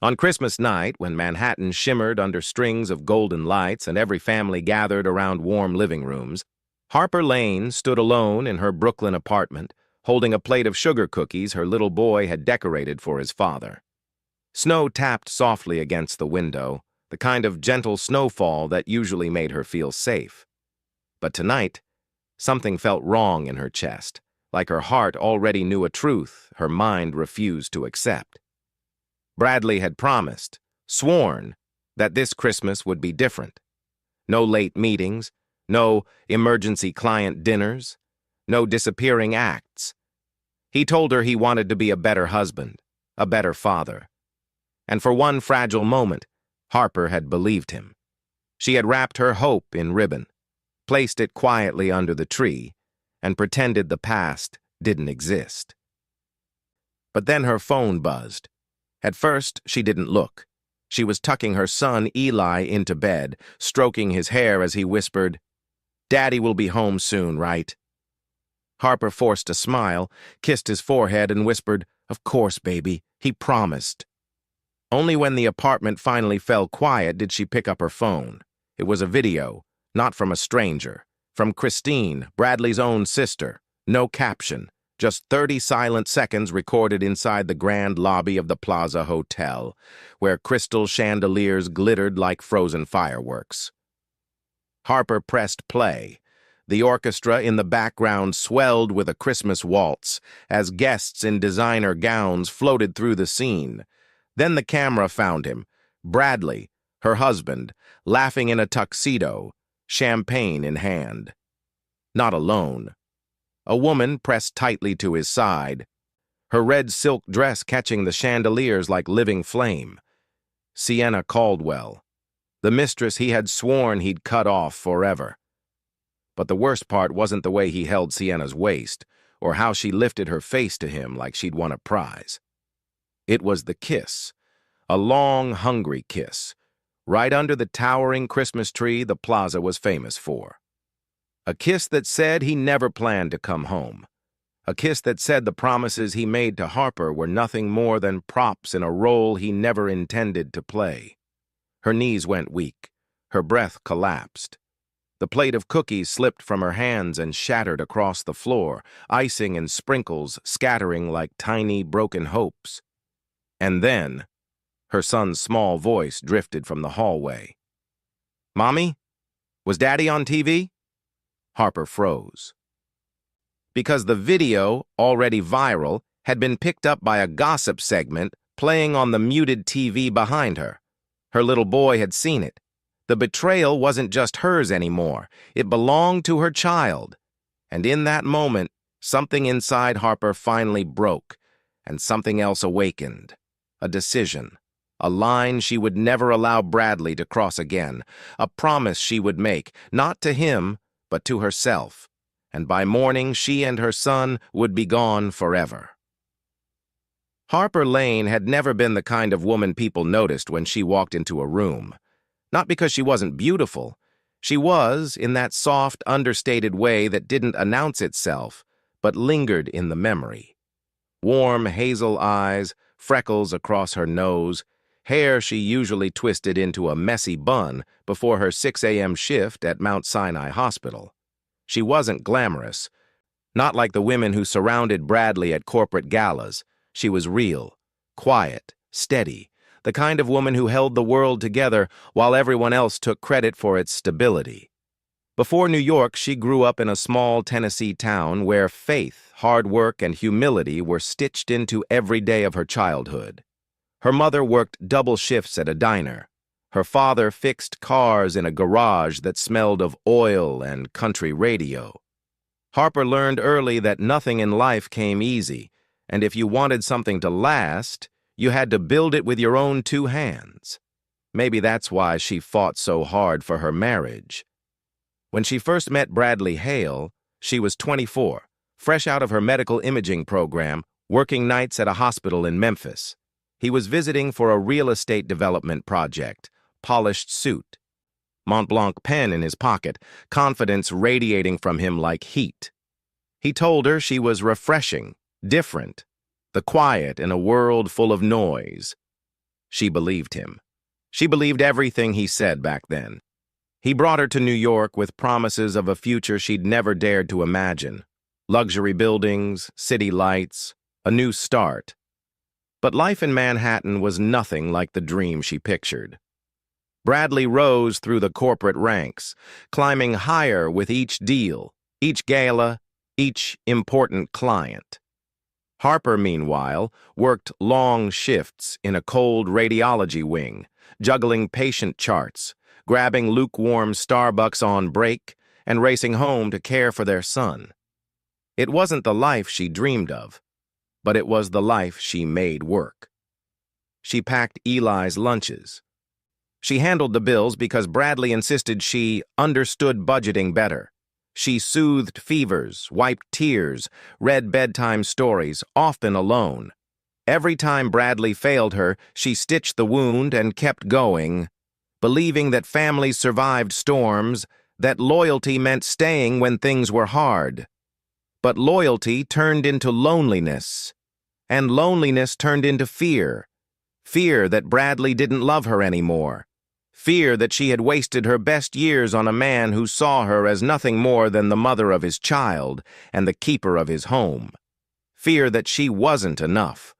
On Christmas night, when Manhattan shimmered under strings of golden lights and every family gathered around warm living rooms, Harper Lane stood alone in her Brooklyn apartment, holding a plate of sugar cookies her little boy had decorated for his father. Snow tapped softly against the window, the kind of gentle snowfall that usually made her feel safe. But tonight, something felt wrong in her chest, like her heart already knew a truth her mind refused to accept. Bradley had promised, sworn, that this Christmas would be different. No late meetings, no emergency client dinners, no disappearing acts. He told her he wanted to be a better husband, a better father. And for one fragile moment, Harper had believed him. She had wrapped her hope in ribbon, placed it quietly under the tree, and pretended the past didn't exist. But then her phone buzzed. At first, she didn't look. She was tucking her son Eli into bed, stroking his hair as he whispered, "Daddy will be home soon, right?" Harper forced a smile, kissed his forehead, and whispered, "Of course, baby, he promised." Only when the apartment finally fell quiet did she pick up her phone. It was a video, not from a stranger, from Christine, Bradley's own sister. No caption, just 30 silent seconds recorded inside the grand lobby of the Plaza Hotel, where crystal chandeliers glittered like frozen fireworks. Harper pressed play. The orchestra in the background swelled with a Christmas waltz as guests in designer gowns floated through the scene. Then the camera found him, Bradley, her husband, laughing in a tuxedo, champagne in hand. Not alone. A woman pressed tightly to his side, her red silk dress catching the chandeliers like living flame. Sienna Caldwell, the mistress he had sworn he'd cut off forever. But the worst part wasn't the way he held Sienna's waist, or how she lifted her face to him like she'd won a prize. It was the kiss, a long, hungry kiss, right under the towering Christmas tree the plaza was famous for. A kiss that said he never planned to come home. A kiss that said the promises he made to Harper were nothing more than props in a role he never intended to play. Her knees went weak. Her breath collapsed. The plate of cookies slipped from her hands and shattered across the floor, icing and sprinkles scattering like tiny, broken hopes. And then, her son's small voice drifted from the hallway. "Mommy? Was Daddy on TV?" Harper froze. Because the video, already viral, had been picked up by a gossip segment playing on the muted TV behind her. Her little boy had seen it. The betrayal wasn't just hers anymore. It belonged to her child. And in that moment, something inside Harper finally broke, and something else awakened. A decision. A line she would never allow Bradley to cross again. A promise she would make, not to him, but to herself, and by morning she and her son would be gone forever. Harper Lane had never been the kind of woman people noticed when she walked into a room. Not because she wasn't beautiful. She was, in that soft, understated way that didn't announce itself, but lingered in the memory. Warm hazel eyes, freckles across her nose, hair she usually twisted into a messy bun before her 6 a.m. shift at Mount Sinai Hospital. She wasn't glamorous. Not like the women who surrounded Bradley at corporate galas. She was real, quiet, steady, the kind of woman who held the world together while everyone else took credit for its stability. Before New York, she grew up in a small Tennessee town where faith, hard work, and humility were stitched into every day of her childhood. Her mother worked double shifts at a diner. Her father fixed cars in a garage that smelled of oil and country radio. Harper learned early that nothing in life came easy, and if you wanted something to last, you had to build it with your own 2 hands. Maybe that's why she fought so hard for her marriage. When she first met Bradley Hale, she was 24, fresh out of her medical imaging program, working nights at a hospital in Memphis. He was visiting for a real estate development project, polished suit, Montblanc pen in his pocket, confidence radiating from him like heat. He told her she was refreshing, different, the quiet in a world full of noise. She believed him. She believed everything he said back then. He brought her to New York with promises of a future she'd never dared to imagine. Luxury buildings, city lights, a new start. But life in Manhattan was nothing like the dream she pictured. Bradley rose through the corporate ranks, climbing higher with each deal, each gala, each important client. Harper, meanwhile, worked long shifts in a cold radiology wing, juggling patient charts, grabbing lukewarm Starbucks on break, and racing home to care for their son. It wasn't the life she dreamed of, but it was the life she made work. She packed Eli's lunches. She handled the bills because Bradley insisted she understood budgeting better. She soothed fevers, wiped tears, read bedtime stories, often alone. Every time Bradley failed her, she stitched the wound and kept going, believing that families survived storms, that loyalty meant staying when things were hard. But loyalty turned into loneliness, and loneliness turned into fear. Fear that Bradley didn't love her anymore. Fear that she had wasted her best years on a man who saw her as nothing more than the mother of his child and the keeper of his home. Fear that she wasn't enough.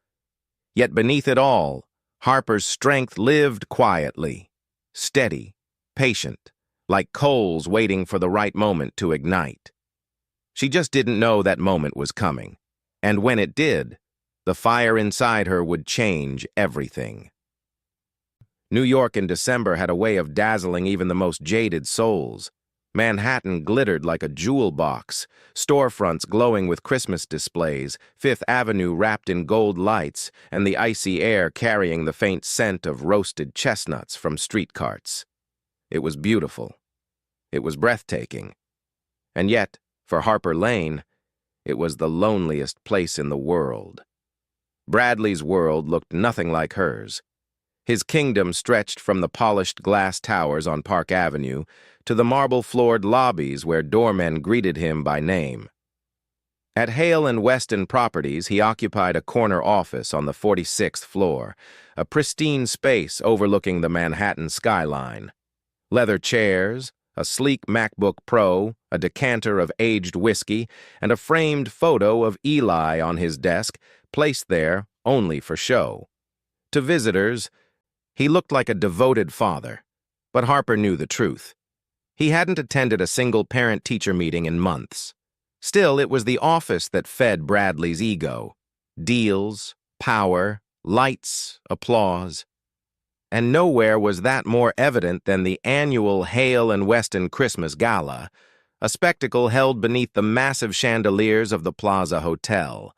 Yet beneath it all, Harper's strength lived quietly, steady, patient, like coals waiting for the right moment to ignite. She just didn't know that moment was coming, and when it did, the fire inside her would change everything. New York in December had a way of dazzling even the most jaded souls. Manhattan glittered like a jewel box, storefronts glowing with Christmas displays, Fifth Avenue wrapped in gold lights, and the icy air carrying the faint scent of roasted chestnuts from street carts. It was beautiful. It was breathtaking. And yet, for Harper Lane, it was the loneliest place in the world. Bradley's world looked nothing like hers. His kingdom stretched from the polished glass towers on Park Avenue to the marble-floored lobbies where doormen greeted him by name. At Hale and Weston Properties, he occupied a corner office on the 46th floor, a pristine space overlooking the Manhattan skyline. Leather chairs, a sleek MacBook Pro, a decanter of aged whiskey, and a framed photo of Eli on his desk, placed there only for show. To visitors, he looked like a devoted father, but Harper knew the truth. He hadn't attended a single parent-teacher meeting in months. Still, it was the office that fed Bradley's ego. Deals, power, lights, applause. And nowhere was that more evident than the annual Hale and Weston Christmas Gala, a spectacle held beneath the massive chandeliers of the Plaza Hotel.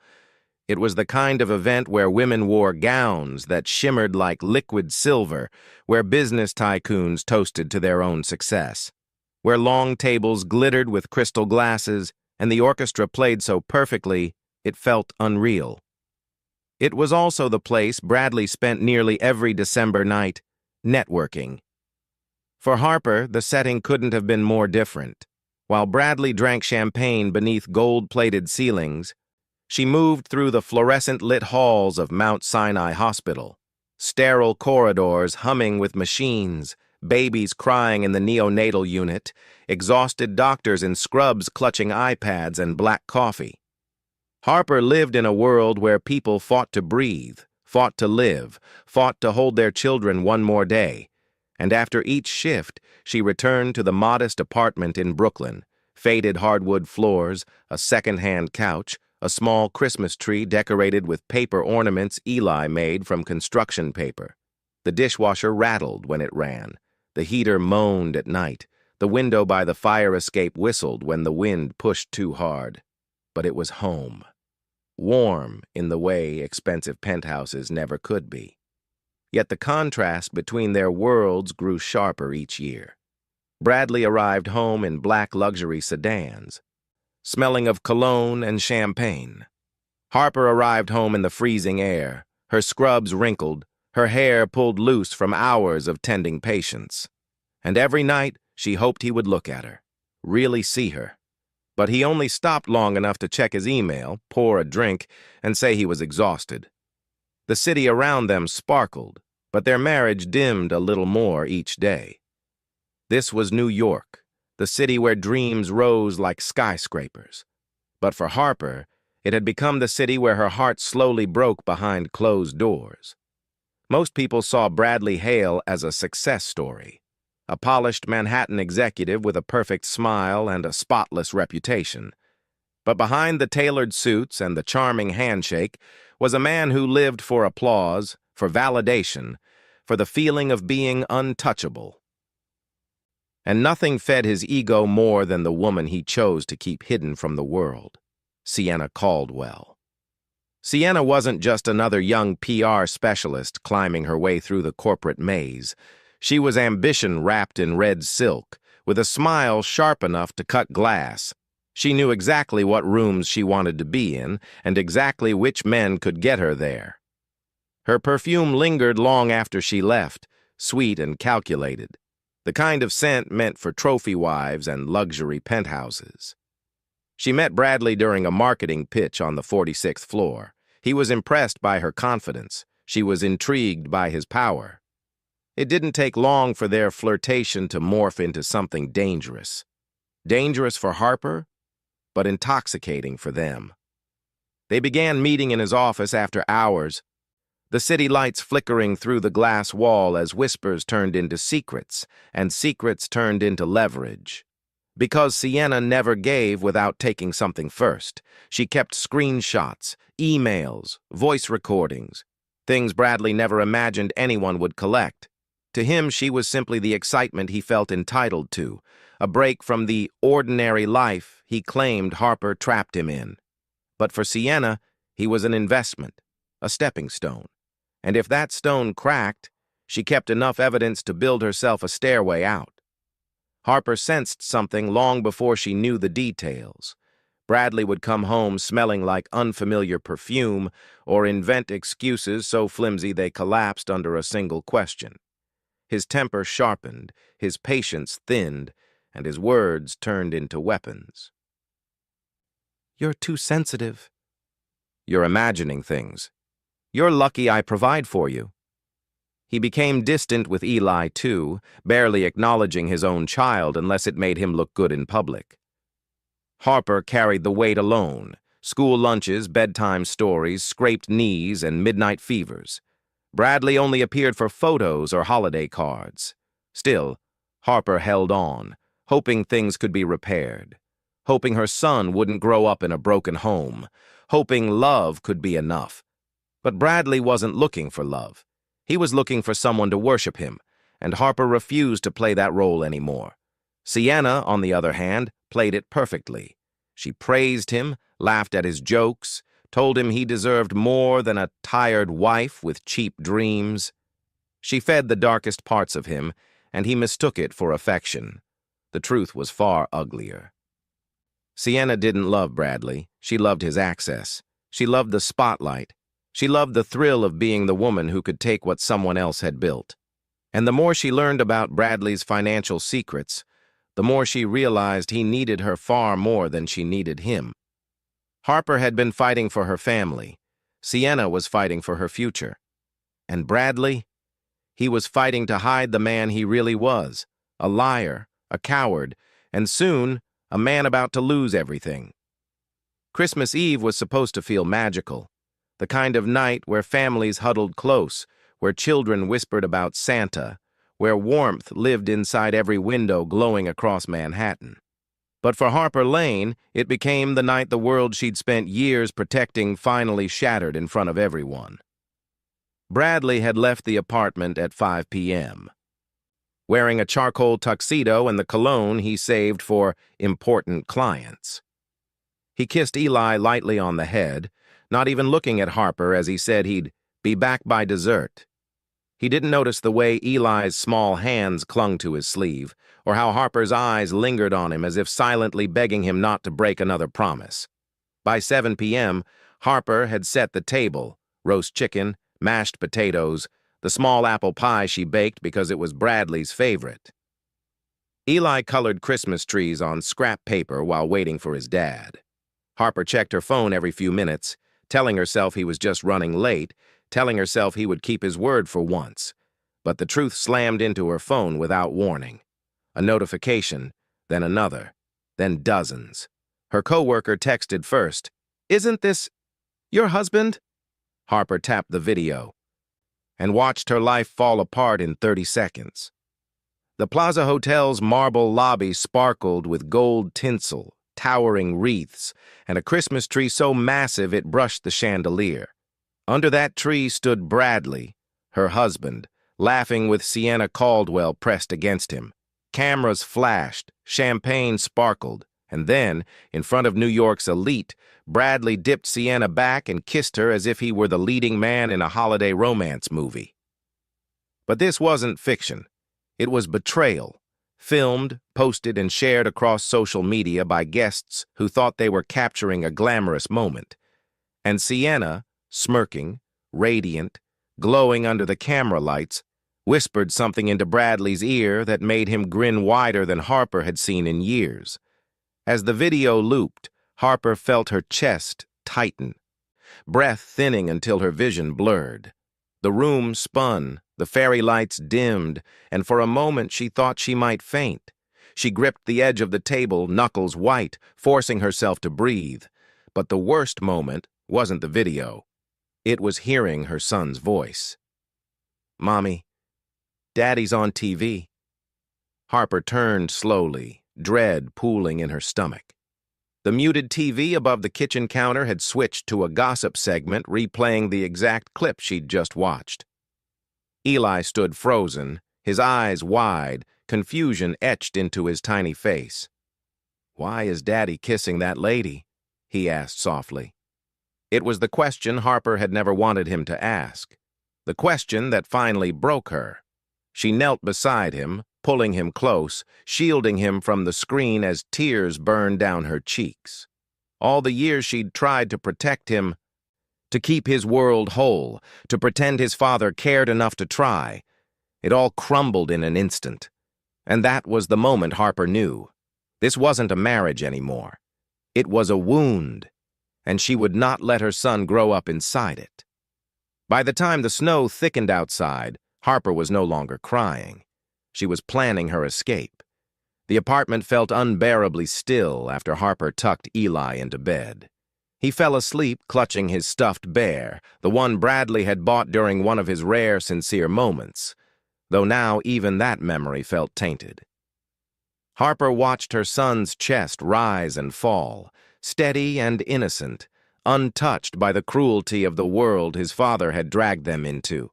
It was the kind of event where women wore gowns that shimmered like liquid silver, where business tycoons toasted to their own success, where long tables glittered with crystal glasses and the orchestra played so perfectly it felt unreal. It was also the place Bradley spent nearly every December night, networking. For Harper, the setting couldn't have been more different. While Bradley drank champagne beneath gold-plated ceilings, she moved through the fluorescent-lit halls of Mount Sinai Hospital, sterile corridors humming with machines, babies crying in the neonatal unit, exhausted doctors in scrubs clutching iPads and black coffee. Harper lived in a world where people fought to breathe, fought to live, fought to hold their children one more day, and after each shift, she returned to the modest apartment in Brooklyn, faded hardwood floors, a second-hand couch, a small Christmas tree decorated with paper ornaments Eli made from construction paper. The dishwasher rattled when it ran. The heater moaned at night. The window by the fire escape whistled when the wind pushed too hard. But it was home. Warm in the way expensive penthouses never could be. Yet the contrast between their worlds grew sharper each year. Bradley arrived home in black luxury sedans, smelling of cologne and champagne. Harper arrived home in the freezing air, her scrubs wrinkled, her hair pulled loose from hours of tending patients. And every night she hoped he would look at her, really see her. But he only stopped long enough to check his email, pour a drink, and say he was exhausted. The city around them sparkled, But their marriage dimmed a little more each day. This was New York, the city where dreams rose like skyscrapers. But for Harper, it had become the city where her heart slowly broke behind closed doors. Most people saw Bradley Hale as a success story, a polished Manhattan executive with a perfect smile and a spotless reputation. But behind the tailored suits and the charming handshake was a man who lived for applause, for validation, for the feeling of being untouchable. And nothing fed his ego more than the woman he chose to keep hidden from the world, Sienna Caldwell. Sienna wasn't just another young PR specialist climbing her way through the corporate maze. She was ambition wrapped in red silk, with a smile sharp enough to cut glass. She knew exactly what rooms she wanted to be in, and exactly which men could get her there. Her perfume lingered long after she left, sweet and calculated, the kind of scent meant for trophy wives and luxury penthouses. She met Bradley during a marketing pitch on the 46th floor. He was impressed by her confidence. She was intrigued by his power. It didn't take long for their flirtation to morph into something dangerous. Dangerous for Harper, but intoxicating for them. They began meeting in his office after hours, the city lights flickering through the glass wall as whispers turned into secrets, and secrets turned into leverage. Because Sienna never gave without taking something first, she kept screenshots, emails, voice recordings, things Bradley never imagined anyone would collect. To him, she was simply the excitement he felt entitled to, a break from the ordinary life he claimed Harper trapped him in. But for Sienna, he was an investment, a stepping stone. And if that stone cracked, she kept enough evidence to build herself a stairway out. Harper sensed something long before she knew the details. Bradley would come home smelling like unfamiliar perfume or invent excuses so flimsy they collapsed under a single question. His temper sharpened, his patience thinned, and his words turned into weapons. "You're too sensitive." "You're imagining things. You're lucky I provide for you." He became distant with Eli, too, barely acknowledging his own child unless it made him look good in public. Harper carried the weight alone: school lunches, bedtime stories, scraped knees, and midnight fevers. Bradley only appeared for photos or holiday cards. Still, Harper held on, hoping things could be repaired, hoping her son wouldn't grow up in a broken home, hoping love could be enough. But Bradley wasn't looking for love. He was looking for someone to worship him, and Harper refused to play that role anymore. Sienna, on the other hand, played it perfectly. She praised him, laughed at his jokes, told him he deserved more than a tired wife with cheap dreams. She fed the darkest parts of him, and he mistook it for affection. The truth was far uglier. Sienna didn't love Bradley. She loved his access. She loved the spotlight. She loved the thrill of being the woman who could take what someone else had built. And the more she learned about Bradley's financial secrets, the more she realized he needed her far more than she needed him. Harper had been fighting for her family. Sienna was fighting for her future. And Bradley? He was fighting to hide the man he really was, a liar, a coward, and soon a man about to lose everything. Christmas Eve was supposed to feel magical. The kind of night where families huddled close, where children whispered about Santa, where warmth lived inside every window glowing across Manhattan. But for Harper Lane, it became the night the world she'd spent years protecting finally shattered in front of everyone. Bradley had left the apartment at 5 p.m. wearing a charcoal tuxedo and the cologne he saved for important clients. He kissed Eli lightly on the head, not even looking at Harper as he said he'd be back by dessert. He didn't notice the way Eli's small hands clung to his sleeve, or how Harper's eyes lingered on him as if silently begging him not to break another promise. By 7 p.m., Harper had set the table: roast chicken, mashed potatoes, the small apple pie she baked because it was Bradley's favorite. Eli colored Christmas trees on scrap paper while waiting for his dad. Harper checked her phone every few minutes, telling herself he was just running late, telling herself he would keep his word for once, But the truth slammed into her phone without warning. A notification, then another, then dozens. Her coworker texted first, "Isn't this your husband?" Harper tapped the video and watched her life fall apart in 30 seconds. The Plaza Hotel's marble lobby sparkled with gold tinsel, towering wreaths, and a Christmas tree so massive it brushed the chandelier. Under that tree stood Bradley, her husband, laughing with Sienna Caldwell pressed against him. Cameras flashed, champagne sparkled, and then, in front of New York's elite, Bradley dipped Sienna back and kissed her as if he were the leading man in a holiday romance movie. But this wasn't fiction. It was betrayal, filmed, posted, and shared across social media by guests who thought they were capturing a glamorous moment. And Sienna, smirking, radiant, glowing under the camera lights, whispered something into Bradley's ear that made him grin wider than Harper had seen in years. As the video looped, Harper felt her chest tighten, breath thinning until her vision blurred. The room spun, the fairy lights dimmed, and for a moment she thought she might faint. She gripped the edge of the table, knuckles white, forcing herself to breathe. But the worst moment wasn't the video. It was hearing her son's voice. "Mommy, Daddy's on TV." Harper turned slowly, dread pooling in her stomach. The muted TV above the kitchen counter had switched to a gossip segment replaying the exact clip she'd just watched. Eli stood frozen, his eyes wide, confusion etched into his tiny face. "Why is Daddy kissing that lady?" he asked softly. It was the question Harper had never wanted him to ask, the question that finally broke her. She knelt beside him, pulling him close, shielding him from the screen as tears burned down her cheeks. All the years she'd tried to protect him, to keep his world whole, to pretend his father cared enough to try, it all crumbled in an instant. And that was the moment Harper knew. This wasn't a marriage anymore. It was a wound, and she would not let her son grow up inside it. By the time the snow thickened outside, Harper was no longer crying. She was planning her escape. The apartment felt unbearably still after Harper tucked Eli into bed. He fell asleep clutching his stuffed bear, the one Bradley had bought during one of his rare, sincere moments, though now even that memory felt tainted. Harper watched her son's chest rise and fall, steady and innocent, untouched by the cruelty of the world his father had dragged them into.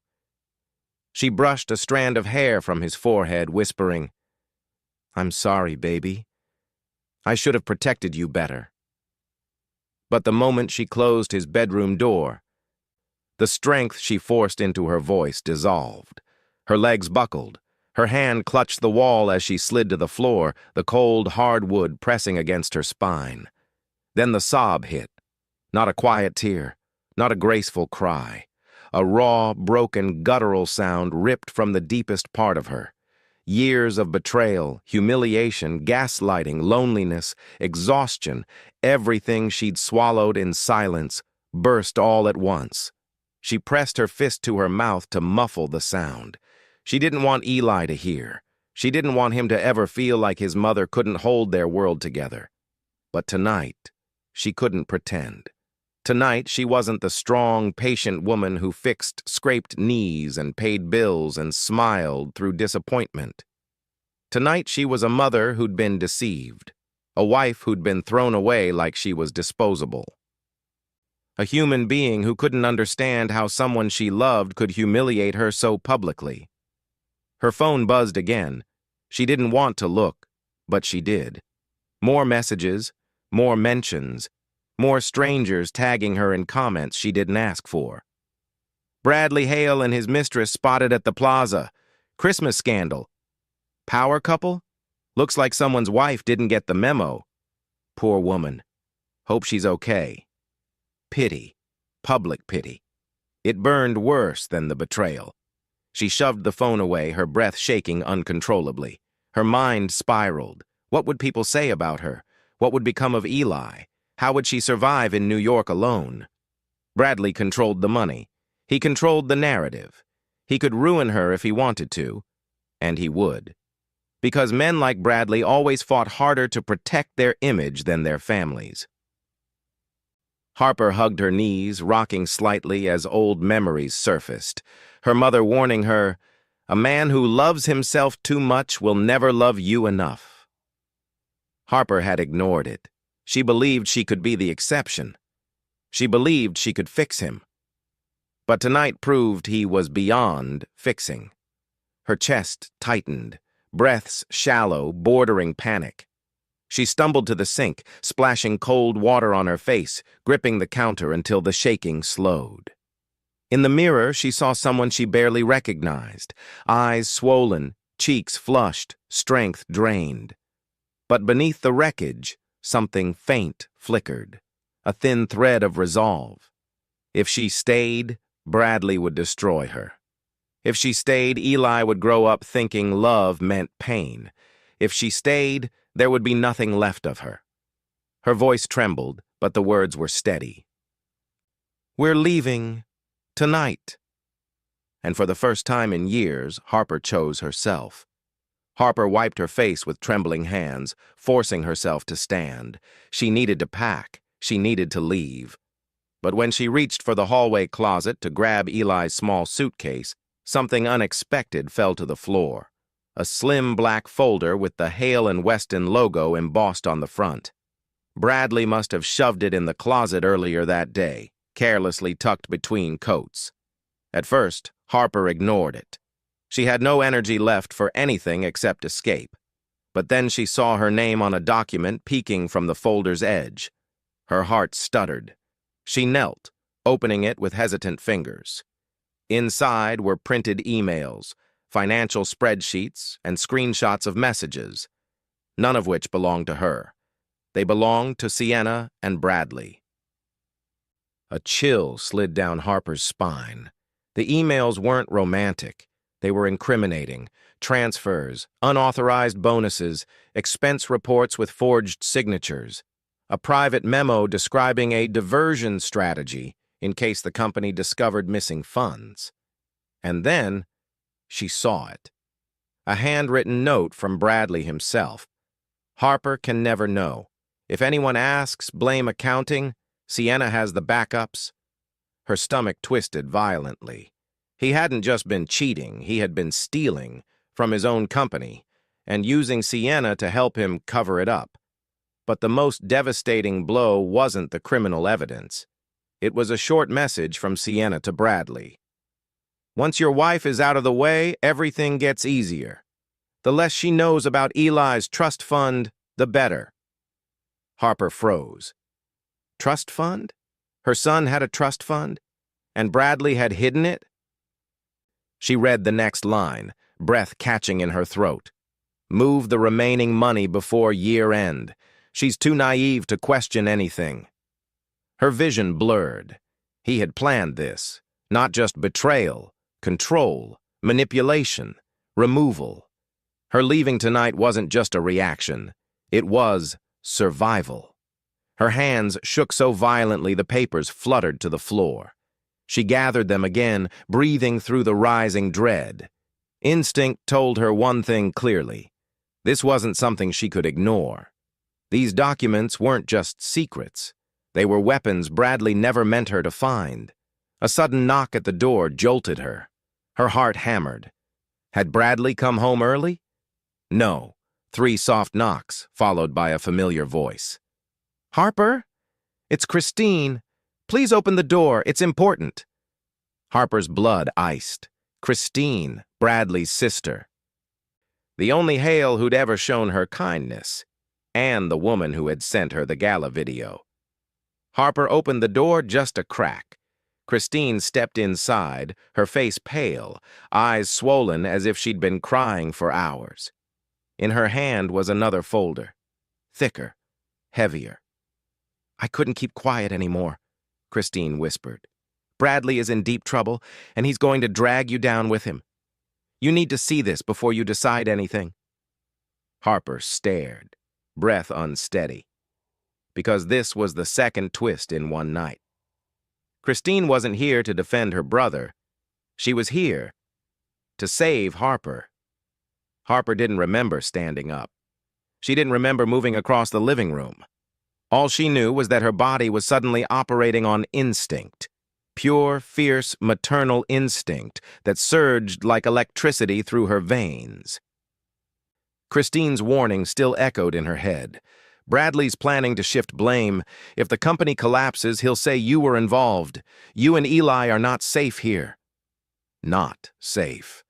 She brushed a strand of hair from his forehead, whispering, "I'm sorry, baby. I should have protected you better." But the moment she closed his bedroom door, the strength she forced into her voice dissolved. Her legs buckled. Her hand clutched the wall as she slid to the floor, the cold, hard wood pressing against her spine. Then the sob hit. Not a quiet tear, not a graceful cry. A raw, broken, guttural sound ripped from the deepest part of her. Years of betrayal, humiliation, gaslighting, loneliness, exhaustion, everything she'd swallowed in silence, burst all at once. She pressed her fist to her mouth to muffle the sound. She didn't want Eli to hear. She didn't want him to ever feel like his mother couldn't hold their world together. But tonight, she couldn't pretend. Tonight, she wasn't the strong, patient woman who fixed scraped knees and paid bills and smiled through disappointment. Tonight, she was a mother who'd been deceived, a wife who'd been thrown away like she was disposable. A human being who couldn't understand how someone she loved could humiliate her so publicly. Her phone buzzed again. She didn't want to look, but she did. More messages, more mentions, more strangers tagging her in comments she didn't ask for. Bradley Hale and his mistress spotted at the plaza. Christmas scandal. Power couple? Looks like someone's wife didn't get the memo. Poor woman. Hope she's okay. Pity. Public pity. It burned worse than the betrayal. She shoved the phone away, her breath shaking uncontrollably. Her mind spiraled. What would people say about her? What would become of Eli? How would she survive in New York alone? Bradley controlled the money. He controlled the narrative. He could ruin her if he wanted to, and he would. Because men like Bradley always fought harder to protect their image than their families. Harper hugged her knees, rocking slightly as old memories surfaced, her mother warning her, "A man who loves himself too much will never love you enough." Harper had ignored it. She believed she could be the exception. She believed she could fix him. But tonight proved he was beyond fixing. Her chest tightened, breaths shallow, bordering panic. She stumbled to the sink, splashing cold water on her face, gripping the counter until the shaking slowed. In the mirror, she saw someone she barely recognized, eyes swollen, cheeks flushed, strength drained. But beneath the wreckage, something faint flickered, a thin thread of resolve. If she stayed, Bradley would destroy her. If she stayed, Eli would grow up thinking love meant pain. If she stayed, there would be nothing left of her. Her voice trembled, but the words were steady. "We're leaving tonight." And for the first time in years, Harper chose herself. Harper wiped her face with trembling hands, forcing herself to stand. She needed to pack. She needed to leave. But when she reached for the hallway closet to grab Eli's small suitcase, something unexpected fell to the floor. A slim black folder with the Hale & Weston logo embossed on the front. Bradley must have shoved it in the closet earlier that day, carelessly tucked between coats. At first, Harper ignored it. She had no energy left for anything except escape. But then she saw her name on a document peeking from the folder's edge. Her heart stuttered. She knelt, opening it with hesitant fingers. Inside were printed emails, financial spreadsheets, and screenshots of messages, none of which belonged to her. They belonged to Sienna and Bradley. A chill slid down Harper's spine. The emails weren't romantic. They were incriminating. Transfers, unauthorized bonuses, expense reports with forged signatures. A private memo describing a diversion strategy in case the company discovered missing funds. And then she saw it. A handwritten note from Bradley himself. "Harper can never know. If anyone asks, blame accounting. Sienna has the backups." Her stomach twisted violently. He hadn't just been cheating, he had been stealing from his own company and using Sienna to help him cover it up. But the most devastating blow wasn't the criminal evidence. It was a short message from Sienna to Bradley. "Once your wife is out of the way, everything gets easier. The less she knows about Eli's trust fund, the better." Harper froze. Trust fund? Her son had a trust fund? And Bradley had hidden it? She read the next line, breath catching in her throat. "Move the remaining money before year end. She's too naive to question anything." Her vision blurred. He had planned this. Not just betrayal, control, manipulation, removal. Her leaving tonight wasn't just a reaction. It was survival. Her hands shook so violently the papers fluttered to the floor. She gathered them again, breathing through the rising dread. Instinct told her one thing clearly. This wasn't something she could ignore. These documents weren't just secrets. They were weapons Bradley never meant her to find. A sudden knock at the door jolted her. Her heart hammered. Had Bradley come home early? No. 3 soft knocks, followed by a familiar voice. "Harper? It's Christine. Please open the door. It's important." Harper's blood iced. Christine, Bradley's sister. The only Hale who'd ever shown her kindness, and the woman who had sent her the gala video. Harper opened the door just a crack. Christine stepped inside, her face pale, eyes swollen as if she'd been crying for hours. In her hand was another folder, thicker, heavier. "I couldn't keep quiet anymore," Christine whispered. "Bradley is in deep trouble, and he's going to drag you down with him. You need to see this before you decide anything." Harper stared, breath unsteady. Because this was the second twist in one night. Christine wasn't here to defend her brother. She was here to save Harper. Harper didn't remember standing up. She didn't remember moving across the living room. All she knew was that her body was suddenly operating on instinct. Pure, fierce, maternal instinct that surged like electricity through her veins. Christine's warning still echoed in her head. Bradley's planning to shift blame. If the company collapses, he'll say you were involved. You and Eli are not safe here. Not safe.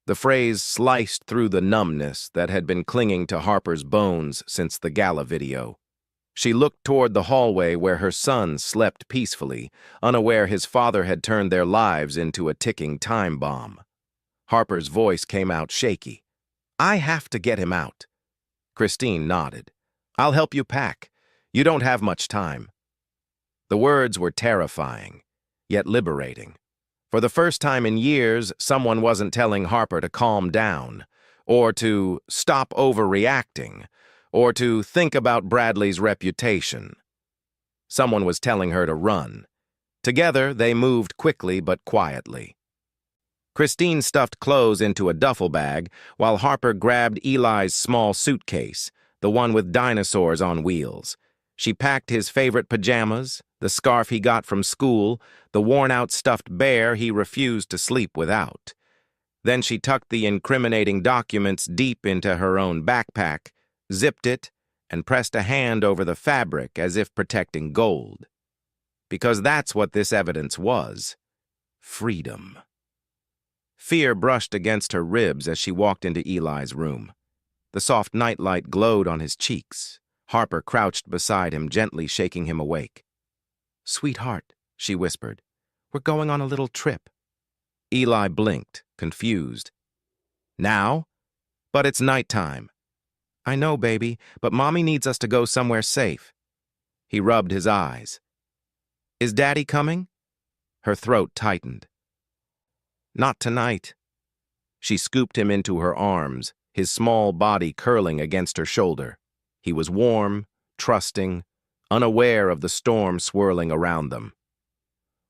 The phrase sliced through the numbness that had been clinging to Harper's bones since the gala video. She looked toward the hallway where her son slept peacefully, unaware his father had turned their lives into a ticking time bomb. Harper's voice came out shaky. "I have to get him out." Christine nodded. "I'll help you pack. You don't have much time." The words were terrifying, yet liberating. For the first time in years, someone wasn't telling Harper to calm down, or to stop overreacting, or to think about Bradley's reputation. Someone was telling her to run. Together, they moved quickly but quietly. Christine stuffed clothes into a duffel bag, while Harper grabbed Eli's small suitcase, the one with dinosaurs on wheels. She packed his favorite pajamas, the scarf he got from school, the worn-out stuffed bear he refused to sleep without. Then she tucked the incriminating documents deep into her own backpack, zipped it, and pressed a hand over the fabric as if protecting gold. Because that's what this evidence was. Freedom. Fear brushed against her ribs as she walked into Eli's room. The soft nightlight glowed on his cheeks. Harper crouched beside him, gently shaking him awake. "Sweetheart," she whispered, "we're going on a little trip." Eli blinked, confused. "Now? But it's nighttime." "I know, baby, but Mommy needs us to go somewhere safe." He rubbed his eyes. "Is Daddy coming?" Her throat tightened. "Not tonight." She scooped him into her arms, his small body curling against her shoulder. He was warm, trusting, unaware of the storm swirling around them.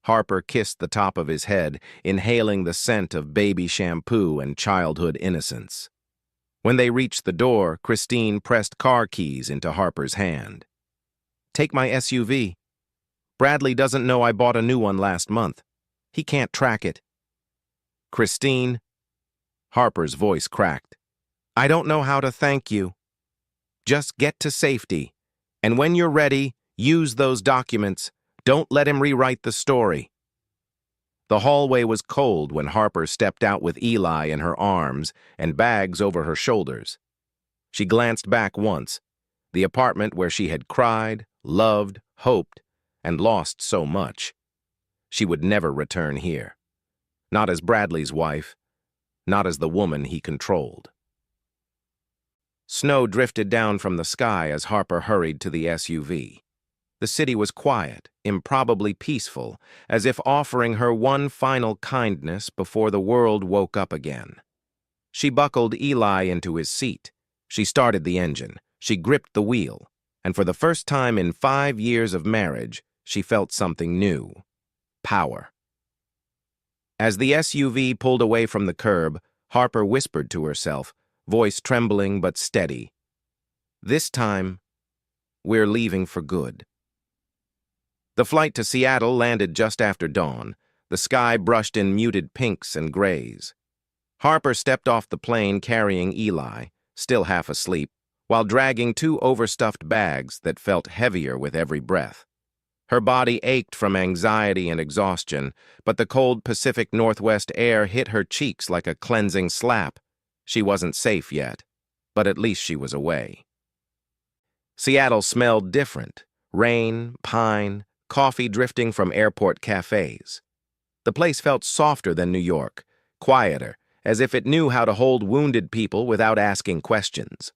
Harper kissed the top of his head, inhaling the scent of baby shampoo and childhood innocence. When they reached the door, Christine pressed car keys into Harper's hand. "Take my SUV. Bradley doesn't know I bought a new one last month. He can't track it." "Christine," Harper's voice cracked, "I don't know how to thank you. Just get to safety, and when you're ready, use those documents. Don't let him rewrite the story." The hallway was cold when Harper stepped out with Eli in her arms and bags over her shoulders. She glanced back once, the apartment where she had cried, loved, hoped, and lost so much. She would never return here. Not as Bradley's wife, not as the woman he controlled. Snow drifted down from the sky as Harper hurried to the SUV. The city was quiet, improbably peaceful, as if offering her one final kindness before the world woke up again. She buckled Eli into his seat. She started the engine. She gripped the wheel. And for the first time in 5 years of marriage, she felt something new. Power. As the SUV pulled away from the curb, Harper whispered to herself, voice trembling but steady, "This time, we're leaving for good." The flight to Seattle landed just after dawn. The sky brushed in muted pinks and grays. Harper stepped off the plane carrying Eli, still half asleep, while dragging 2 overstuffed bags that felt heavier with every breath. Her body ached from anxiety and exhaustion, but the cold Pacific Northwest air hit her cheeks like a cleansing slap. She wasn't safe yet, but at least she was away. Seattle smelled different. Rain, pine, coffee drifting from airport cafes. The place felt softer than New York, quieter, as if it knew how to hold wounded people without asking questions.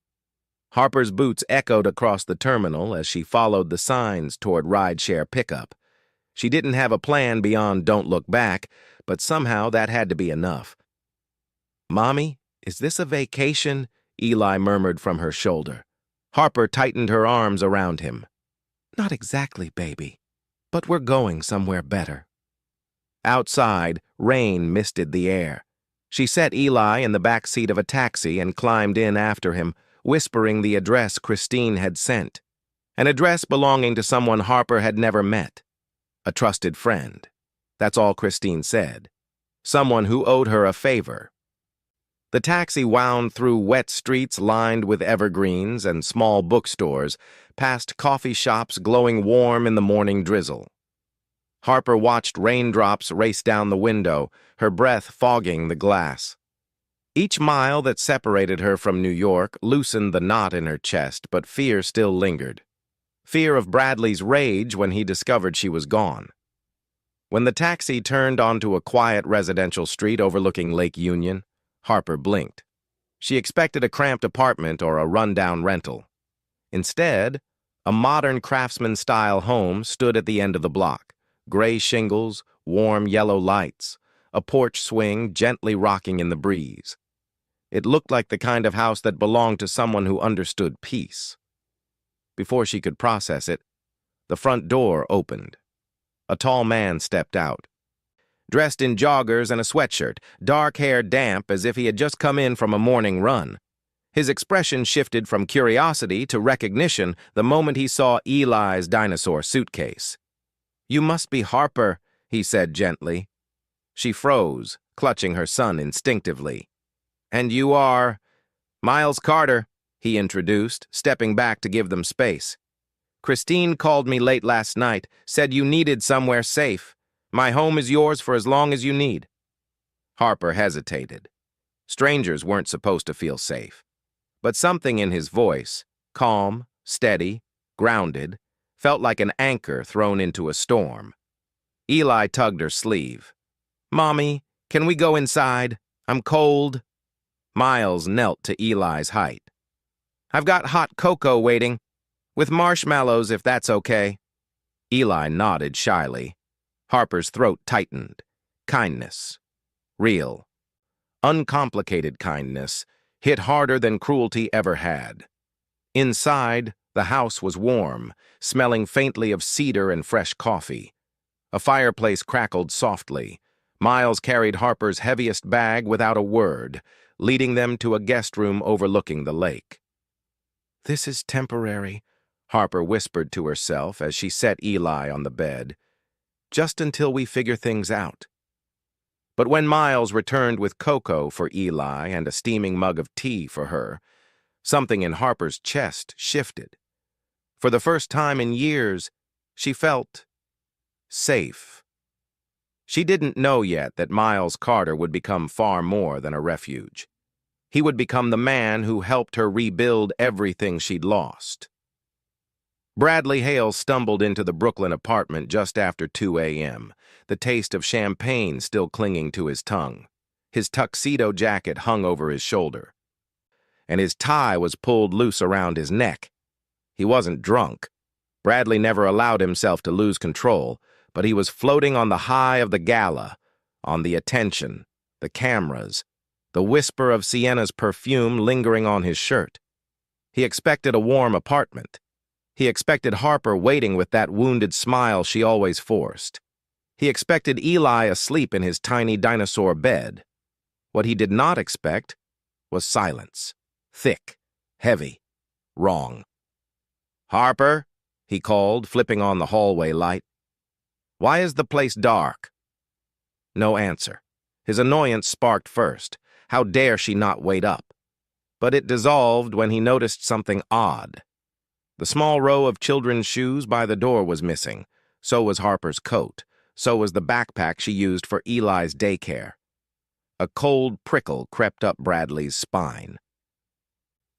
Harper's boots echoed across the terminal as she followed the signs toward rideshare pickup. She didn't have a plan beyond "don't look back," but somehow that had to be enough. "Mommy, is this a vacation?" Eli murmured from her shoulder. Harper tightened her arms around him. "Not exactly, baby, but we're going somewhere better." Outside, rain misted the air. She set Eli in the back seat of a taxi and climbed in after him, whispering the address Christine had sent. An address belonging to someone Harper had never met. A trusted friend. That's all Christine said. Someone who owed her a favor. The taxi wound through wet streets lined with evergreens and small bookstores, past coffee shops glowing warm in the morning drizzle. Harper watched raindrops race down the window, her breath fogging the glass. Each mile that separated her from New York loosened the knot in her chest, but fear still lingered. Fear of Bradley's rage when he discovered she was gone. When the taxi turned onto a quiet residential street overlooking Lake Union, Harper blinked. She expected a cramped apartment or a rundown rental. Instead, a modern craftsman-style home stood at the end of the block. Gray shingles, warm yellow lights, a porch swing gently rocking in the breeze. It looked like the kind of house that belonged to someone who understood peace. Before she could process it, the front door opened. A tall man stepped out. Dressed in joggers and a sweatshirt, dark hair damp as if he had just come in from a morning run. His expression shifted from curiosity to recognition the moment he saw Eli's dinosaur suitcase. "You must be Harper," he said gently. She froze, clutching her son instinctively. "And you are—" "Miles Carter," he introduced, stepping back to give them space. "Christine called me late last night, said you needed somewhere safe. My home is yours for as long as you need." Harper hesitated. Strangers weren't supposed to feel safe. But something in his voice, calm, steady, grounded, felt like an anchor thrown into a storm. Eli tugged her sleeve. "Mommy, can we go inside? I'm cold." Miles knelt to Eli's height. "I've got hot cocoa waiting, with marshmallows if that's okay." Eli nodded shyly. Harper's throat tightened. Kindness. Real. Uncomplicated kindness hit harder than cruelty ever had. Inside, the house was warm, smelling faintly of cedar and fresh coffee. A fireplace crackled softly. Miles carried Harper's heaviest bag without a word, leading them to a guest room overlooking the lake. "This is temporary," Harper whispered to herself as she set Eli on the bed. "Just until we figure things out." But when Miles returned with cocoa for Eli and a steaming mug of tea for her, something in Harper's chest shifted. For the first time in years, she felt safe. She didn't know yet that Miles Carter would become far more than a refuge. He would become the man who helped her rebuild everything she'd lost. Bradley Hale stumbled into the Brooklyn apartment just after 2 a.m., the taste of champagne still clinging to his tongue. His tuxedo jacket hung over his shoulder, and his tie was pulled loose around his neck. He wasn't drunk. Bradley never allowed himself to lose control, but he was floating on the high of the gala, on the attention, the cameras, the whisper of Sienna's perfume lingering on his shirt. He expected a warm apartment. He expected Harper waiting with that wounded smile she always forced. He expected Eli asleep in his tiny dinosaur bed. What he did not expect was silence. Thick, heavy, wrong. "Harper," he called, flipping on the hallway light. "Why is the place dark?" No answer. His annoyance sparked first. How dare she not wait up? But it dissolved when he noticed something odd. The small row of children's shoes by the door was missing. So was Harper's coat. So was the backpack she used for Eli's daycare. A cold prickle crept up Bradley's spine.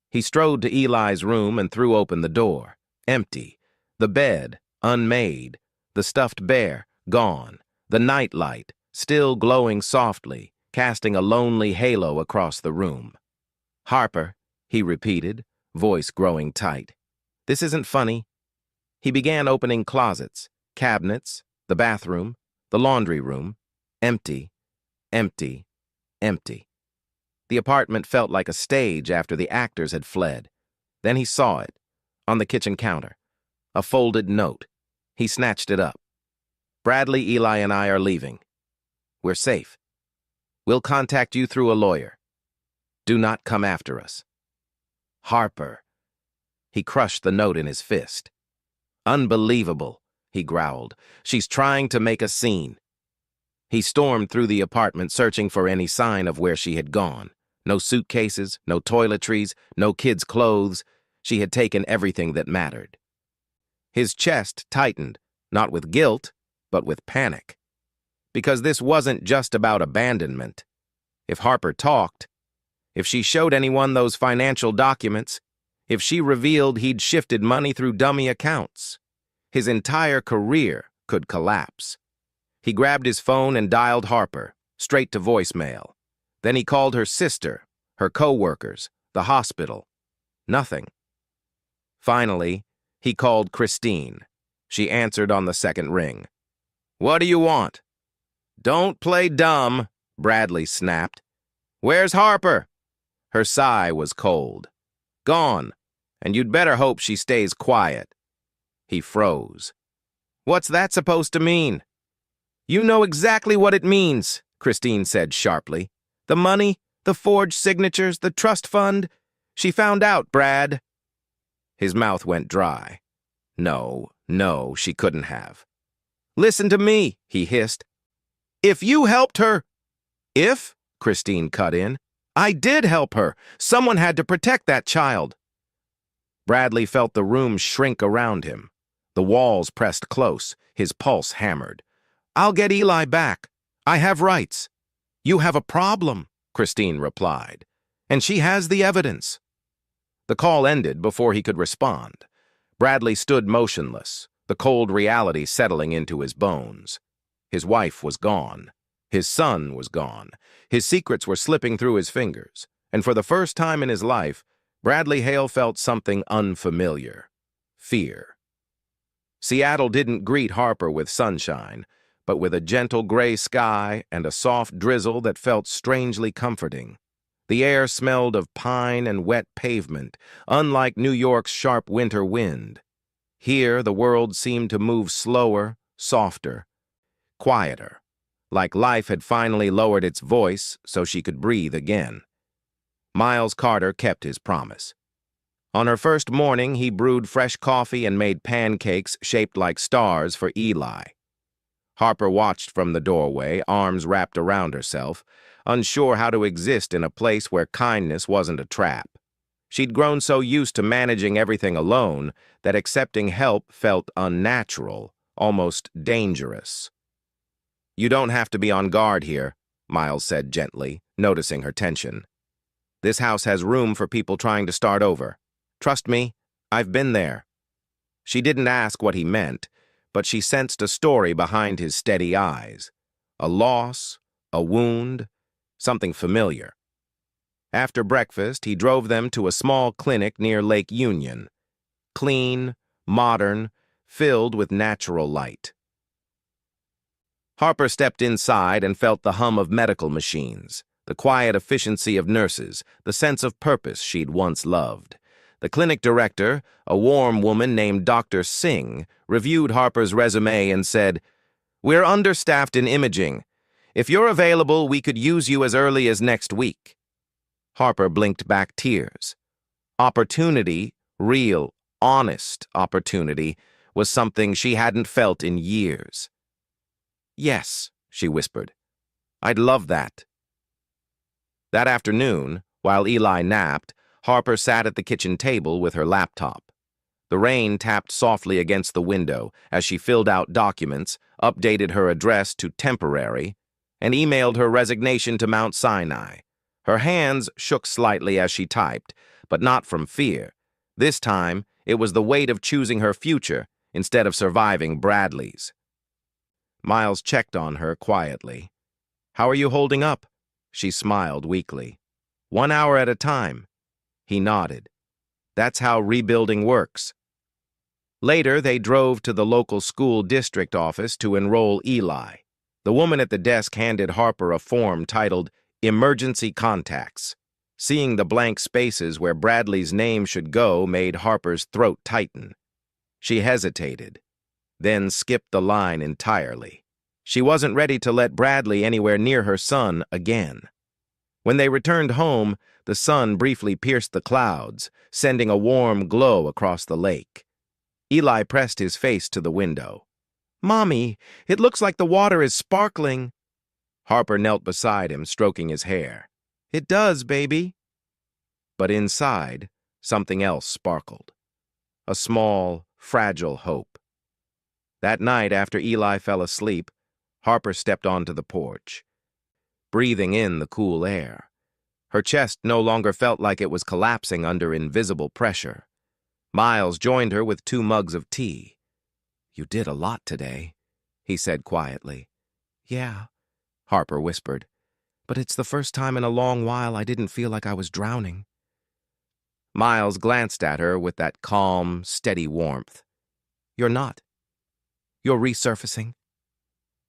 He strode to Eli's room and threw open the door. Empty. The bed, unmade. The stuffed bear, gone. The nightlight, still glowing softly, casting a lonely halo across the room. "Harper," he repeated, voice growing tight. "This isn't funny." He began opening closets, cabinets, the bathroom, the laundry room. Empty, empty, empty. The apartment felt like a stage after the actors had fled. Then he saw it, on the kitchen counter. A folded note. He snatched it up. "Bradley, Eli, and I are leaving. We're safe." We'll contact you through a lawyer. Do not come after us. Harper. He crushed the note in his fist. Unbelievable, he growled. She's trying to make a scene. He stormed through the apartment searching for any sign of where she had gone. No suitcases, no toiletries, no kids' clothes. She had taken everything that mattered. His chest tightened, not with guilt, but with panic. Because this wasn't just about abandonment. If Harper talked, if she showed anyone those financial documents, if she revealed he'd shifted money through dummy accounts, his entire career could collapse. He grabbed his phone and dialed Harper, straight to voicemail. Then he called her sister, her co-workers, the hospital. Nothing. Finally, he called Christine. She answered on the second ring. "What do you want?" "Don't play dumb," Bradley snapped. "Where's Harper?" Her sigh was cold. "Gone, and you'd better hope she stays quiet." He froze. "What's that supposed to mean?" "You know exactly what it means," Christine said sharply. "The money, the forged signatures, the trust fund. She found out, Brad." His mouth went dry. No, she couldn't have. "Listen to me," he hissed. "If you helped her—" "If," Christine cut in, "I did help her. Someone had to protect that child." Bradley felt the room shrink around him. The walls pressed close, his pulse hammered. "I'll get Eli back. I have rights." "You have a problem," Christine replied, "and she has the evidence." The call ended before he could respond. Bradley stood motionless, the cold reality settling into his bones. His wife was gone. His son was gone. His secrets were slipping through his fingers, and for the first time in his life, Bradley Hale felt something unfamiliar: fear. Seattle didn't greet Harper with sunshine, but with a gentle gray sky and a soft drizzle that felt strangely comforting. The air smelled of pine and wet pavement, unlike New York's sharp winter wind. Here, the world seemed to move slower, softer, quieter, like life had finally lowered its voice so she could breathe again. Miles Carter kept his promise. On her first morning, he brewed fresh coffee and made pancakes shaped like stars for Eli. Harper watched from the doorway, arms wrapped around herself, unsure how to exist in a place where kindness wasn't a trap. She'd grown so used to managing everything alone that accepting help felt unnatural, almost dangerous. "You don't have to be on guard here," Miles said gently, noticing her tension. "This house has room for people trying to start over. Trust me, I've been there." She didn't ask what he meant, but she sensed a story behind his steady eyes. A loss, a wound, something familiar. After breakfast, he drove them to a small clinic near Lake Union. Clean, modern, filled with natural light. Harper stepped inside and felt the hum of medical machines, the quiet efficiency of nurses, the sense of purpose she'd once loved. The clinic director, a warm woman named Dr. Singh, reviewed Harper's resume and said, "We're understaffed in imaging. If you're available, we could use you as early as next week." Harper blinked back tears. Opportunity, real, honest opportunity, was something she hadn't felt in years. "Yes," she whispered. "I'd love that." That afternoon, while Eli napped, Harper sat at the kitchen table with her laptop. The rain tapped softly against the window as she filled out documents, updated her address to temporary, and emailed her resignation to Mount Sinai. Her hands shook slightly as she typed, but not from fear. This time, it was the weight of choosing her future instead of surviving Bradley's. Miles checked on her quietly. "How are you holding up?" She smiled weakly. "1 hour at a time." He nodded. "That's how rebuilding works." Later, they drove to the local school district office to enroll Eli. The woman at the desk handed Harper a form titled Emergency Contacts. Seeing the blank spaces where Bradley's name should go made Harper's throat tighten. She hesitated, then skipped the line entirely. She wasn't ready to let Bradley anywhere near her son again. When they returned home, the sun briefly pierced the clouds, sending a warm glow across the lake. Eli pressed his face to the window. "Mommy, it looks like the water is sparkling." Harper knelt beside him, stroking his hair. "It does, baby." But inside, something else sparkled. A small, fragile hope. That night, after Eli fell asleep, Harper stepped onto the porch, breathing in the cool air. Her chest no longer felt like it was collapsing under invisible pressure. Miles joined her with 2 mugs of tea. "You did a lot today," he said quietly. "Yeah," Harper whispered, "but it's the first time in a long while I didn't feel like I was drowning." Miles glanced at her with that calm, steady warmth. "You're not. You're resurfacing."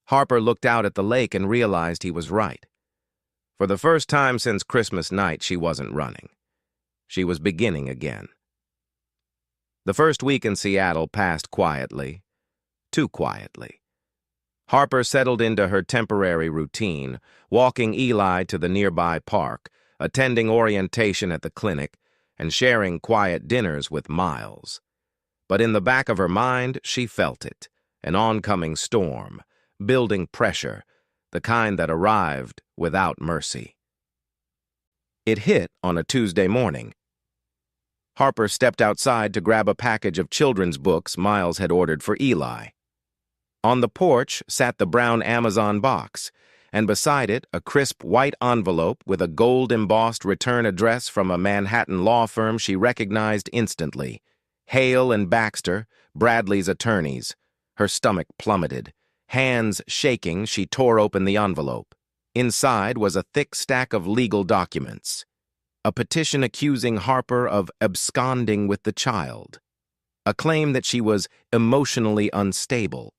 Harper looked out at the lake and realized he was right. For the first time since Christmas night, she wasn't running. She was beginning again. The first week in Seattle passed quietly, too quietly. Harper settled into her temporary routine, walking Eli to the nearby park, attending orientation at the clinic, and sharing quiet dinners with Miles. But in the back of her mind, she felt it, an oncoming storm, building pressure, the kind that arrived without mercy. It hit on a Tuesday morning. Harper stepped outside to grab a package of children's books Miles had ordered for Eli. On the porch sat the brown Amazon box, and beside it a crisp white envelope with a gold-embossed return address from a Manhattan law firm she recognized instantly. Hale and Baxter, Bradley's attorneys. Her stomach plummeted. Hands shaking, she tore open the envelope. Inside was a thick stack of legal documents. A petition accusing Harper of absconding with the child. A claim that she was emotionally unstable.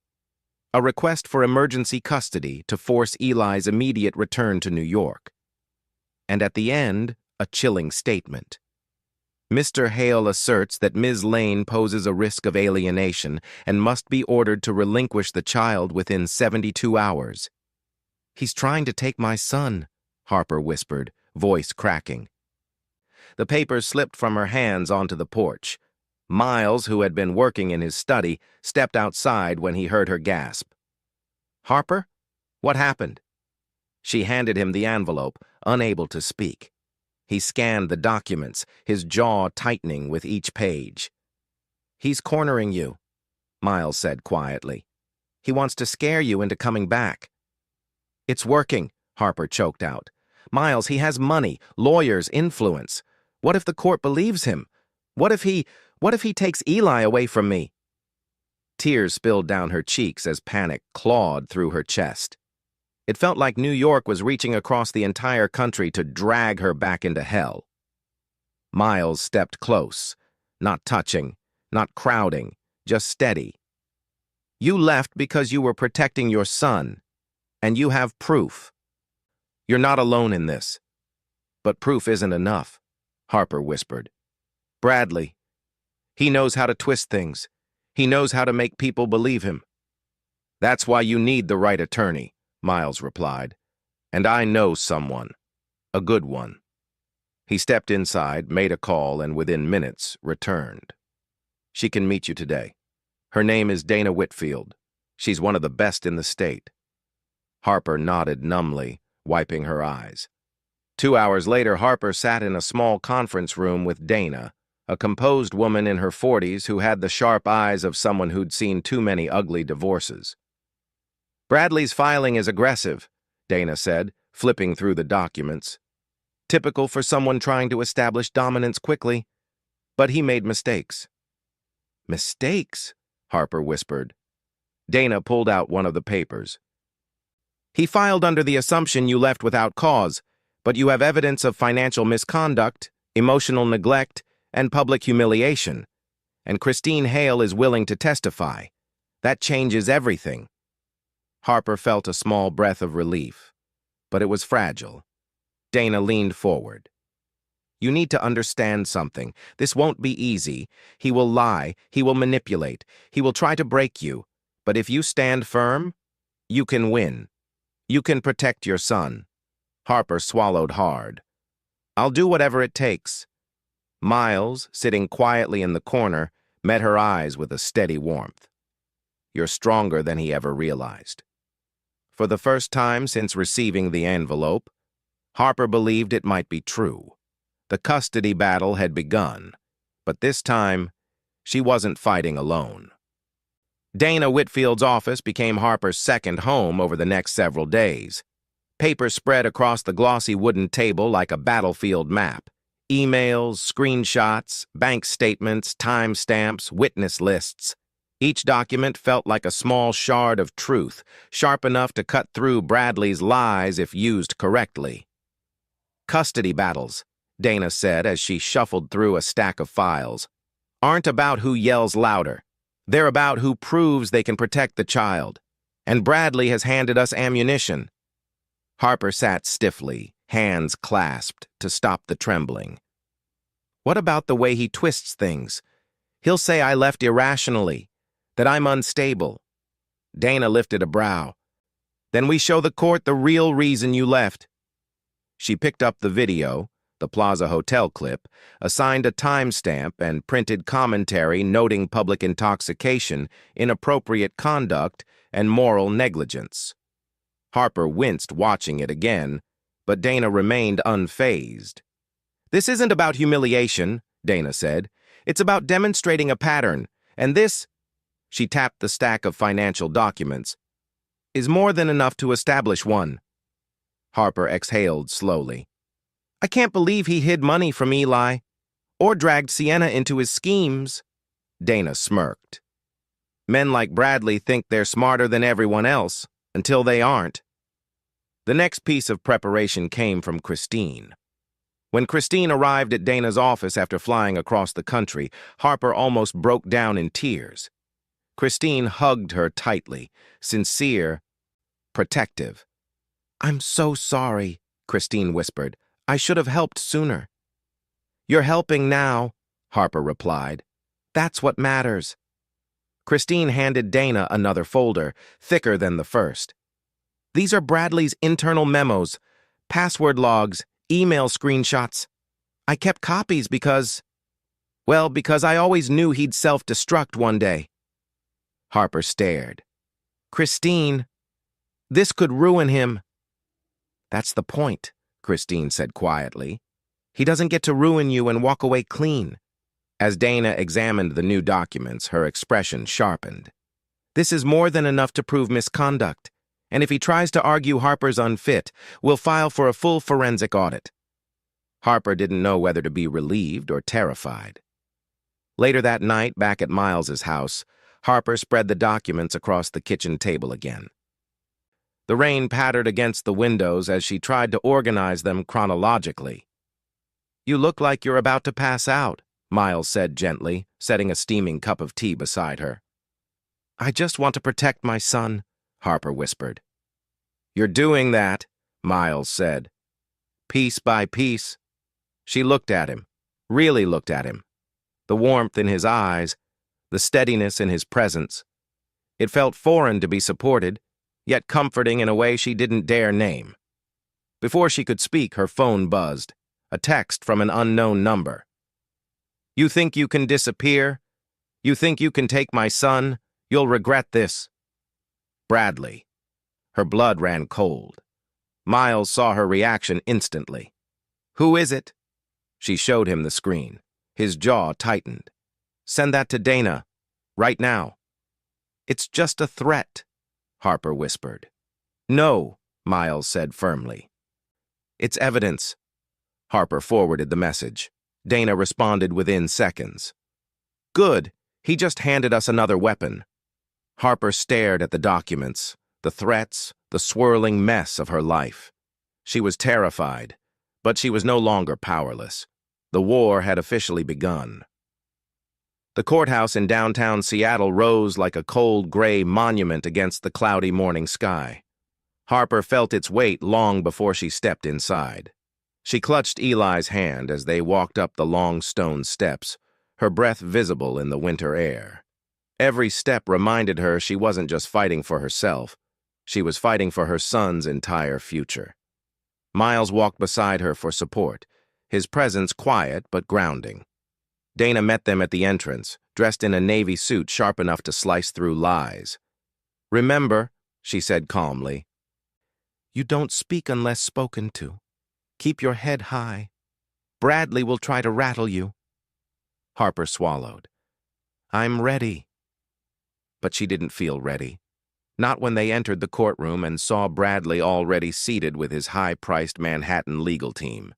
A request for emergency custody to force Eli's immediate return to New York. And at the end, a chilling statement. Mr. Hale asserts that Ms. Lane poses a risk of alienation and must be ordered to relinquish the child within 72 hours. "He's trying to take my son," Harper whispered, voice cracking. The papers slipped from her hands onto the porch. Miles, who had been working in his study, stepped outside when he heard her gasp. "Harper? What happened?" She handed him the envelope, unable to speak. He scanned the documents, his jaw tightening with each page. "He's cornering you," Miles said quietly. "He wants to scare you into coming back." "It's working," Harper choked out. "Miles, he has money, lawyers, influence. What if the court believes him? What if he takes Eli away from me?" Tears spilled down her cheeks as panic clawed through her chest. It felt like New York was reaching across the entire country to drag her back into hell. Miles stepped close, not touching, not crowding, just steady. "You left because you were protecting your son, and you have proof. You're not alone in this." "But proof isn't enough," Harper whispered. "Bradley, he knows how to twist things. He knows how to make people believe him." "That's why you need the right attorney," Miles replied. "And I know someone. A good one." He stepped inside, made a call, and within minutes returned. "She can meet you today. Her name is Dana Whitfield. She's one of the best in the state." Harper nodded numbly, wiping her eyes. 2 hours later, Harper sat in a small conference room with Dana, a composed woman in her 40s who had the sharp eyes of someone who'd seen too many ugly divorces. "Bradley's filing is aggressive," Dana said, flipping through the documents. "Typical for someone trying to establish dominance quickly. But he made mistakes." "Mistakes?" Harper whispered. Dana pulled out one of the papers. "He filed under the assumption you left without cause, but you have evidence of financial misconduct, emotional neglect, and public humiliation. And Christine Hale is willing to testify. That changes everything." Harper felt a small breath of relief, but it was fragile. Dana leaned forward. "You need to understand something. This won't be easy. He will lie. He will manipulate. He will try to break you. But if you stand firm, You can win. You can protect your son. Harper swallowed hard. I'll do whatever it takes. Miles, sitting quietly in the corner, met her eyes with a steady warmth. You're stronger than he ever realized. For the first time since receiving the envelope, Harper believed it might be true. The custody battle had begun, but this time, she wasn't fighting alone. Dana Whitfield's office became Harper's second home over the next several days. Papers spread across the glossy wooden table like a battlefield map. Emails, screenshots, bank statements, timestamps, witness lists. Each document felt like a small shard of truth, sharp enough to cut through Bradley's lies if used correctly. Custody battles, Dana said as she shuffled through a stack of files, aren't about who yells louder. They're about who proves they can protect the child. And Bradley has handed us ammunition. Harper sat stiffly, hands clasped, to stop the trembling. What about the way he twists things? He'll say I left irrationally, that I'm unstable. Dana lifted a brow. Then we show the court the real reason you left. She picked up the video, the Plaza Hotel clip, assigned a timestamp and printed commentary noting public intoxication, inappropriate conduct, and moral negligence. Harper winced watching it again, but Dana remained unfazed. This isn't about humiliation, Dana said. It's about demonstrating a pattern, and this, she tapped the stack of financial documents, is more than enough to establish one. Harper exhaled slowly. I can't believe he hid money from Eli, or dragged Sienna into his schemes. Dana smirked. Men like Bradley think they're smarter than everyone else, until they aren't. The next piece of preparation came from Christine. When Christine arrived at Dana's office after flying across the country, Harper almost broke down in tears. Christine hugged her tightly, sincere, protective. I'm so sorry, Christine whispered. I should have helped sooner. You're helping now, Harper replied. That's what matters. Christine handed Dana another folder, thicker than the first. These are Bradley's internal memos, password logs, email screenshots. I kept copies because I always knew he'd self-destruct one day. Harper stared. Christine, this could ruin him. That's the point, Christine said quietly. He doesn't get to ruin you and walk away clean. As Dana examined the new documents, her expression sharpened. This is more than enough to prove misconduct, and if he tries to argue Harper's unfit, we'll file for a full forensic audit. Harper didn't know whether to be relieved or terrified. Later that night, back at Miles's house, Harper spread the documents across the kitchen table again. The rain pattered against the windows as she tried to organize them chronologically. You look like you're about to pass out, Miles said gently, setting a steaming cup of tea beside her. I just want to protect my son, Harper whispered. You're doing that, Miles said. Piece by piece. She looked at him, really looked at him. The warmth in his eyes, the steadiness in his presence. It felt foreign to be supported, yet comforting in a way she didn't dare name. Before she could speak, her phone buzzed, a text from an unknown number. You think you can disappear? You think you can take my son? You'll regret this. Bradley. Her blood ran cold. Miles saw her reaction instantly. Who is it? She showed him the screen. His jaw tightened. Send that to Dana, right now. It's just a threat, Harper whispered. No, Miles said firmly. It's evidence. Harper forwarded the message. Dana responded within seconds. Good, he just handed us another weapon. Harper stared at the documents, the threats, the swirling mess of her life. She was terrified, but she was no longer powerless. The war had officially begun. The courthouse in downtown Seattle rose like a cold gray monument against the cloudy morning sky. Harper felt its weight long before she stepped inside. She clutched Eli's hand as they walked up the long stone steps, her breath visible in the winter air. Every step reminded her she wasn't just fighting for herself. She was fighting for her son's entire future. Miles walked beside her for support, his presence quiet but grounding. Dana met them at the entrance, dressed in a navy suit sharp enough to slice through lies. "Remember," she said calmly, "you don't speak unless spoken to. Keep your head high. Bradley will try to rattle you." Harper swallowed. "I'm ready." But she didn't feel ready. Not when they entered the courtroom and saw Bradley already seated with his high-priced Manhattan legal team.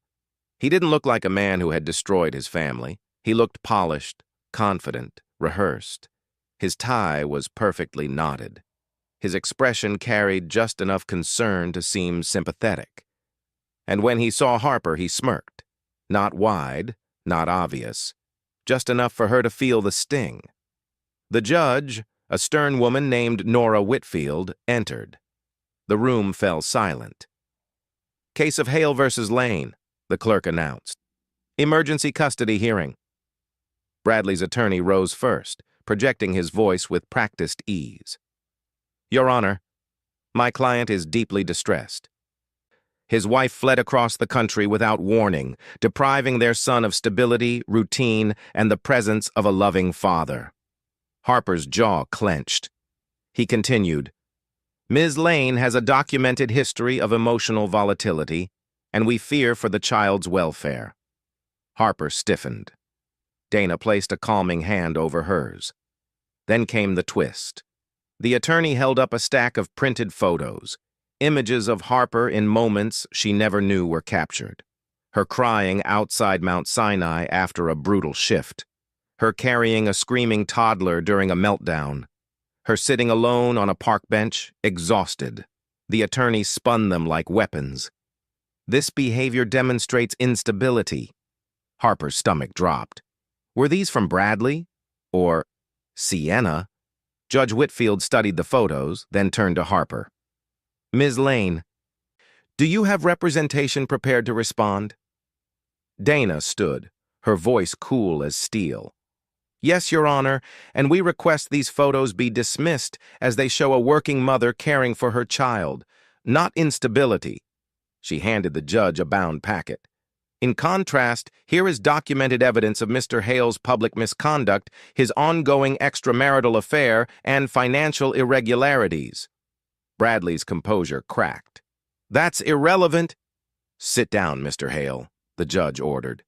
He didn't look like a man who had destroyed his family. He looked polished, confident, rehearsed. His tie was perfectly knotted. His expression carried just enough concern to seem sympathetic. And when he saw Harper, he smirked. Not wide, not obvious, just enough for her to feel the sting. The judge, a stern woman named Nora Whitfield, entered. The room fell silent. "Case of Hale versus Lane," the clerk announced. "Emergency custody hearing." Bradley's attorney rose first, projecting his voice with practiced ease. "Your Honor, my client is deeply distressed. His wife fled across the country without warning, depriving their son of stability, routine, and the presence of a loving father." Harper's jaw clenched. He continued, "Ms. Lane has a documented history of emotional volatility, and we fear for the child's welfare." Harper stiffened. Dana placed a calming hand over hers. Then came the twist. The attorney held up a stack of printed photos, images of Harper in moments she never knew were captured. Her crying outside Mount Sinai after a brutal shift. Her carrying a screaming toddler during a meltdown. Her sitting alone on a park bench, exhausted. The attorney spun them like weapons. "This behavior demonstrates instability." Harper's stomach dropped. Were these from Bradley? Or Sienna? Judge Whitfield studied the photos, then turned to Harper. "Ms. Lane, do you have representation prepared to respond?" Dana stood, her voice cool as steel. "Yes, Your Honor, and we request these photos be dismissed as they show a working mother caring for her child, not instability." She handed the judge a bound packet. "In contrast, here is documented evidence of Mr. Hale's public misconduct, his ongoing extramarital affair, and financial irregularities." Bradley's composure cracked. "That's irrelevant." "Sit down, Mr. Hale," the judge ordered.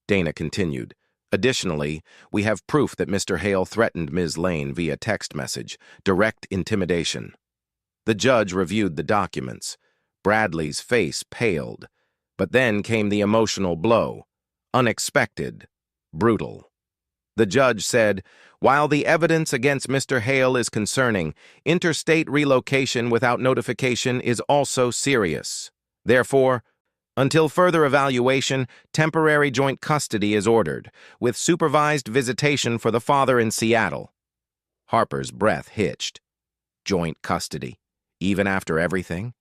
Dana continued. "Additionally, we have proof that Mr. Hale threatened Ms. Lane via text message, direct intimidation." The judge reviewed the documents. Bradley's face paled. But then came the emotional blow. Unexpected. Brutal. The judge said, "While the evidence against Mr. Hale is concerning, interstate relocation without notification is also serious. Therefore, until further evaluation, temporary joint custody is ordered, with supervised visitation for the father in Seattle." Harper's breath hitched. Joint custody, even after everything?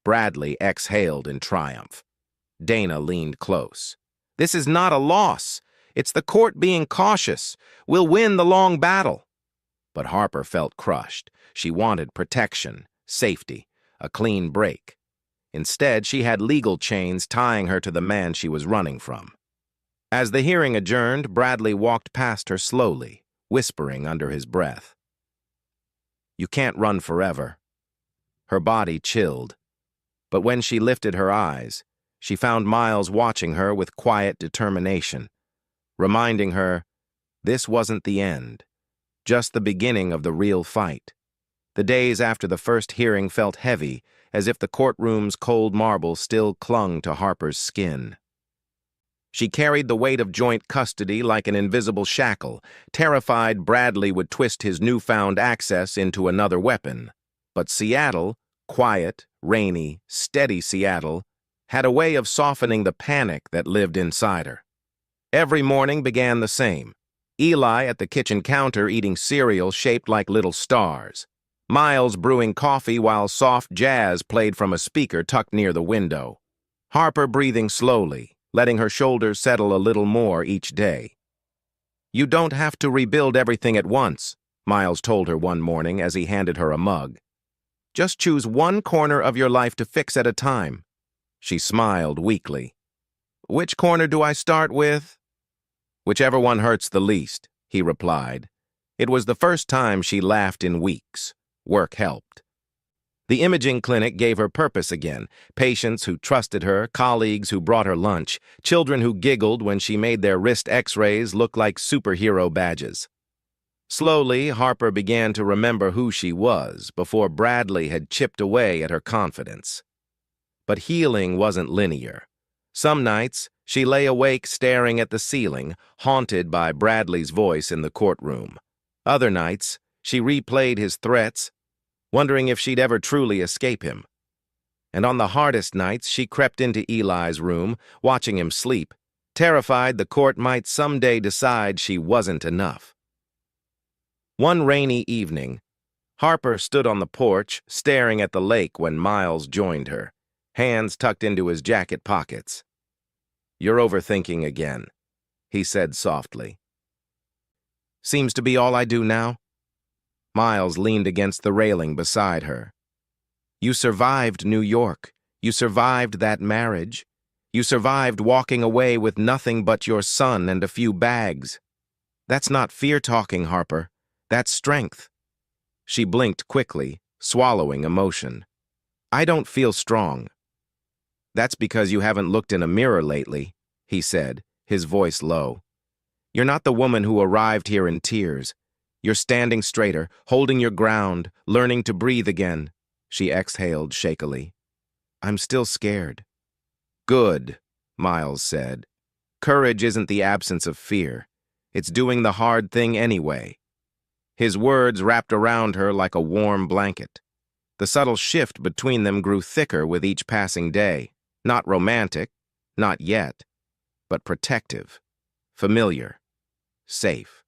Bradley exhaled in triumph. Dana leaned close. "This is not a loss. It's the court being cautious. We'll win the long battle." But Harper felt crushed. She wanted protection, safety, a clean break. Instead, she had legal chains tying her to the man she was running from. As the hearing adjourned, Bradley walked past her slowly, whispering under his breath, "You can't run forever." Her body chilled. But when she lifted her eyes, she found Miles watching her with quiet determination, reminding her this wasn't the end, just the beginning of the real fight. The days after the first hearing felt heavy, as if the courtroom's cold marble still clung to Harper's skin. She carried the weight of joint custody like an invisible shackle, terrified Bradley would twist his newfound access into another weapon. But Seattle, quiet, rainy, steady Seattle, had a way of softening the panic that lived inside her. Every morning began the same. Eli at the kitchen counter eating cereal shaped like little stars. Miles brewing coffee while soft jazz played from a speaker tucked near the window. Harper breathing slowly, letting her shoulders settle a little more each day. "You don't have to rebuild everything at once," Miles told her one morning as he handed her a mug. Just choose one corner of your life to fix at a time. She smiled weakly. Which corner do I start with? Whichever one hurts the least, he replied. It was the first time she laughed in weeks. Work helped. The imaging clinic gave her purpose again. Patients who trusted her, colleagues who brought her lunch, children who giggled when she made their wrist x-rays look like superhero badges. Slowly, Harper began to remember who she was before Bradley had chipped away at her confidence. But healing wasn't linear. Some nights, she lay awake staring at the ceiling, haunted by Bradley's voice in the courtroom. Other nights, she replayed his threats, wondering if she'd ever truly escape him. And on the hardest nights, she crept into Eli's room, watching him sleep, terrified the court might someday decide she wasn't enough. One rainy evening, Harper stood on the porch, staring at the lake when Miles joined her, hands tucked into his jacket pockets. "You're overthinking again," he said softly. "Seems to be all I do now." Miles leaned against the railing beside her. "You survived New York. You survived that marriage. You survived walking away with nothing but your son and a few bags. That's not fear talking, Harper. That's strength." She blinked quickly, swallowing emotion. "I don't feel strong." "That's because you haven't looked in a mirror lately," he said, his voice low. "You're not the woman who arrived here in tears. You're standing straighter, holding your ground, learning to breathe again." She exhaled shakily. "I'm still scared." "Good," Miles said. "Courage isn't the absence of fear. It's doing the hard thing anyway." His words wrapped around her like a warm blanket. The subtle shift between them grew thicker with each passing day. Not romantic, not yet, but protective, familiar, safe.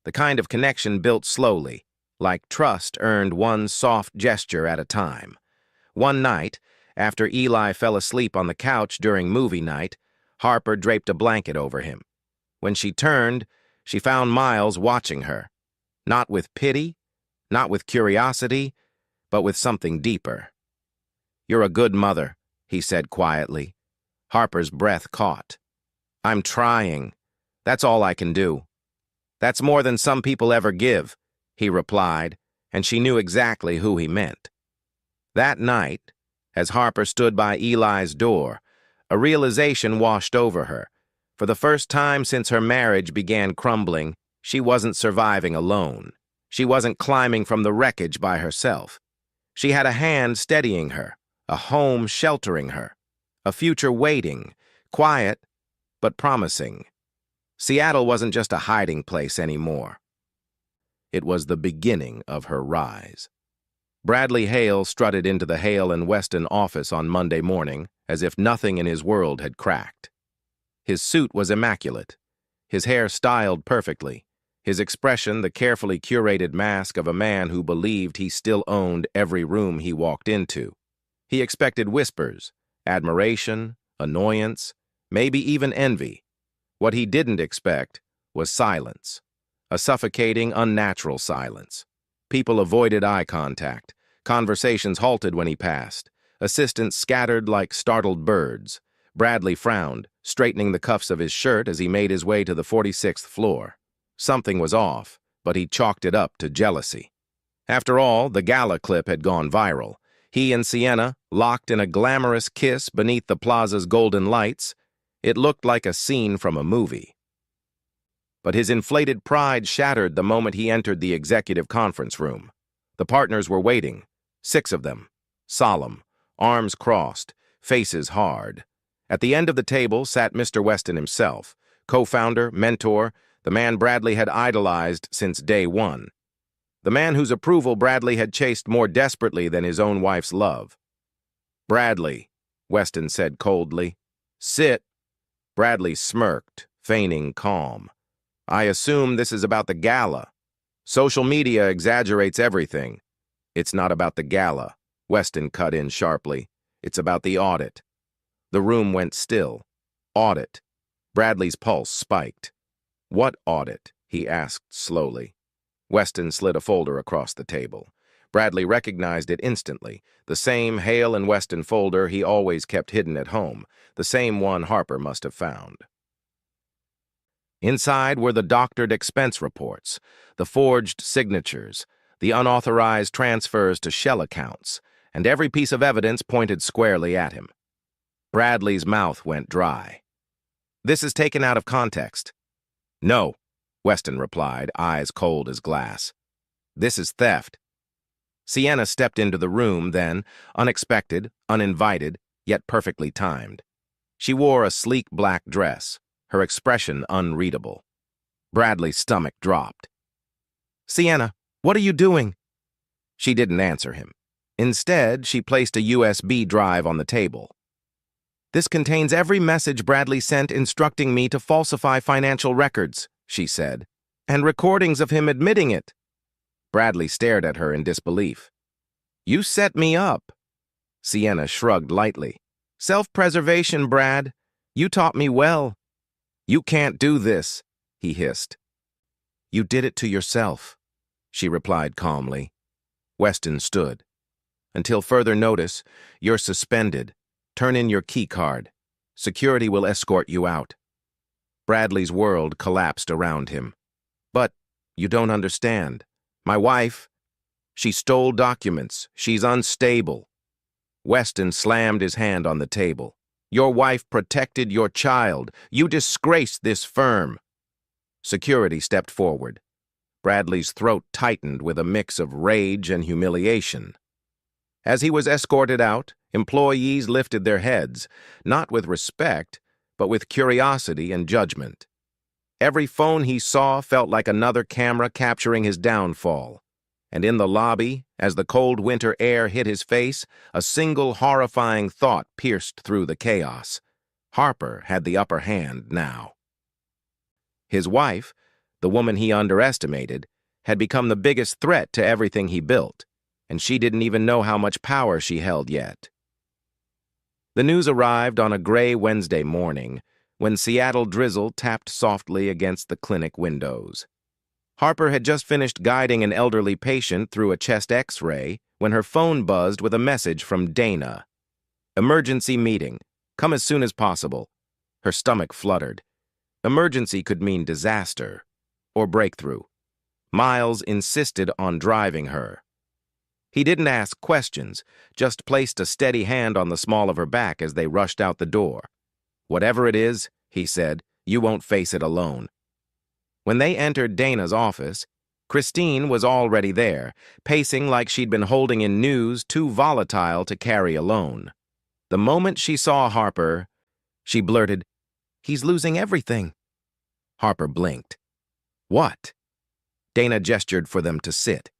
The kind of connection built slowly, like trust earned one soft gesture at a time. One night, after Eli fell asleep on the couch during movie night, Harper draped a blanket over him. When she turned, she found Miles watching her. Not with pity, not with curiosity, but with something deeper. "You're a good mother," he said quietly. Harper's breath caught. "I'm trying. That's all I can do." "That's more than some people ever give," he replied, and she knew exactly who he meant. That night, as Harper stood by Eli's door, a realization washed over her. For the first time since her marriage began crumbling, she wasn't surviving alone. She wasn't climbing from the wreckage by herself. She had a hand steadying her, a home sheltering her, a future waiting, quiet but promising. Seattle wasn't just a hiding place anymore. It was the beginning of her rise. Bradley Hale strutted into the Hale and Weston office on Monday morning as if nothing in his world had cracked. His suit was immaculate, his hair styled perfectly, his expression the carefully curated mask of a man who believed he still owned every room he walked into. He expected whispers, admiration, annoyance, maybe even envy. What he didn't expect was silence, a suffocating, unnatural silence. People avoided eye contact. Conversations halted when he passed. Assistants scattered like startled birds. Bradley frowned, straightening the cuffs of his shirt as he made his way to the 46th floor. Something was off, but he chalked it up to jealousy. After all, the gala clip had gone viral. He and Sienna, locked in a glamorous kiss beneath the plaza's golden lights. It looked like a scene from a movie. But his inflated pride shattered the moment he entered the executive conference room. The partners were waiting, 6 of them, solemn, arms crossed, faces hard. At the end of the table sat Mr. Weston himself, co-founder, mentor, the man Bradley had idolized since day one. The man whose approval Bradley had chased more desperately than his own wife's love. "Bradley," Weston said coldly. "Sit." Bradley smirked, feigning calm. "I assume this is about the gala. Social media exaggerates everything." "It's not about the gala," Weston cut in sharply. "It's about the audit." The room went still. Audit. Bradley's pulse spiked. "What audit?" he asked slowly. Weston slid a folder across the table. Bradley recognized it instantly, the same Hale and Weston folder he always kept hidden at home, the same one Harper must have found. Inside were the doctored expense reports, the forged signatures, the unauthorized transfers to shell accounts, and every piece of evidence pointed squarely at him. Bradley's mouth went dry. "This is taken out of context." "No," Weston replied, eyes cold as glass. "This is theft." Sienna stepped into the room then, unexpected, uninvited, yet perfectly timed. She wore a sleek black dress, her expression unreadable. Bradley's stomach dropped. "Sienna, what are you doing?" She didn't answer him. Instead, she placed a USB drive on the table. "This contains every message Bradley sent instructing me to falsify financial records," she said, "and recordings of him admitting it." Bradley stared at her in disbelief. "You set me up." Sienna shrugged lightly. "Self-preservation, Brad. You taught me well." "You can't do this," he hissed. "You did it to yourself," she replied calmly. Weston stood. "Until further notice, you're suspended. Turn in your key card. Security will escort you out." Bradley's world collapsed around him. "But you don't understand. My wife, she stole documents. She's unstable." Weston slammed his hand on the table. "Your wife protected your child. You disgraced this firm." Security stepped forward. Bradley's throat tightened with a mix of rage and humiliation. As he was escorted out, employees lifted their heads, not with respect, but with curiosity and judgment. Every phone he saw felt like another camera capturing his downfall. And in the lobby, as the cold winter air hit his face, a single horrifying thought pierced through the chaos. Harper had the upper hand now. His wife, the woman he underestimated, had become the biggest threat to everything he built, and she didn't even know how much power she held yet. The news arrived on a gray Wednesday morning, when Seattle drizzle tapped softly against the clinic windows. Harper had just finished guiding an elderly patient through a chest X-ray when her phone buzzed with a message from Dana. "Emergency meeting. Come as soon as possible." Her stomach fluttered. Emergency could mean disaster or breakthrough. Miles insisted on driving her. He didn't ask questions, just placed a steady hand on the small of her back as they rushed out the door. "Whatever it is," he said, "you won't face it alone." When they entered Dana's office, Christine was already there, pacing like she'd been holding in news too volatile to carry alone. The moment she saw Harper, she blurted, "He's losing everything." Harper blinked. "What?" Dana gestured for them to sit.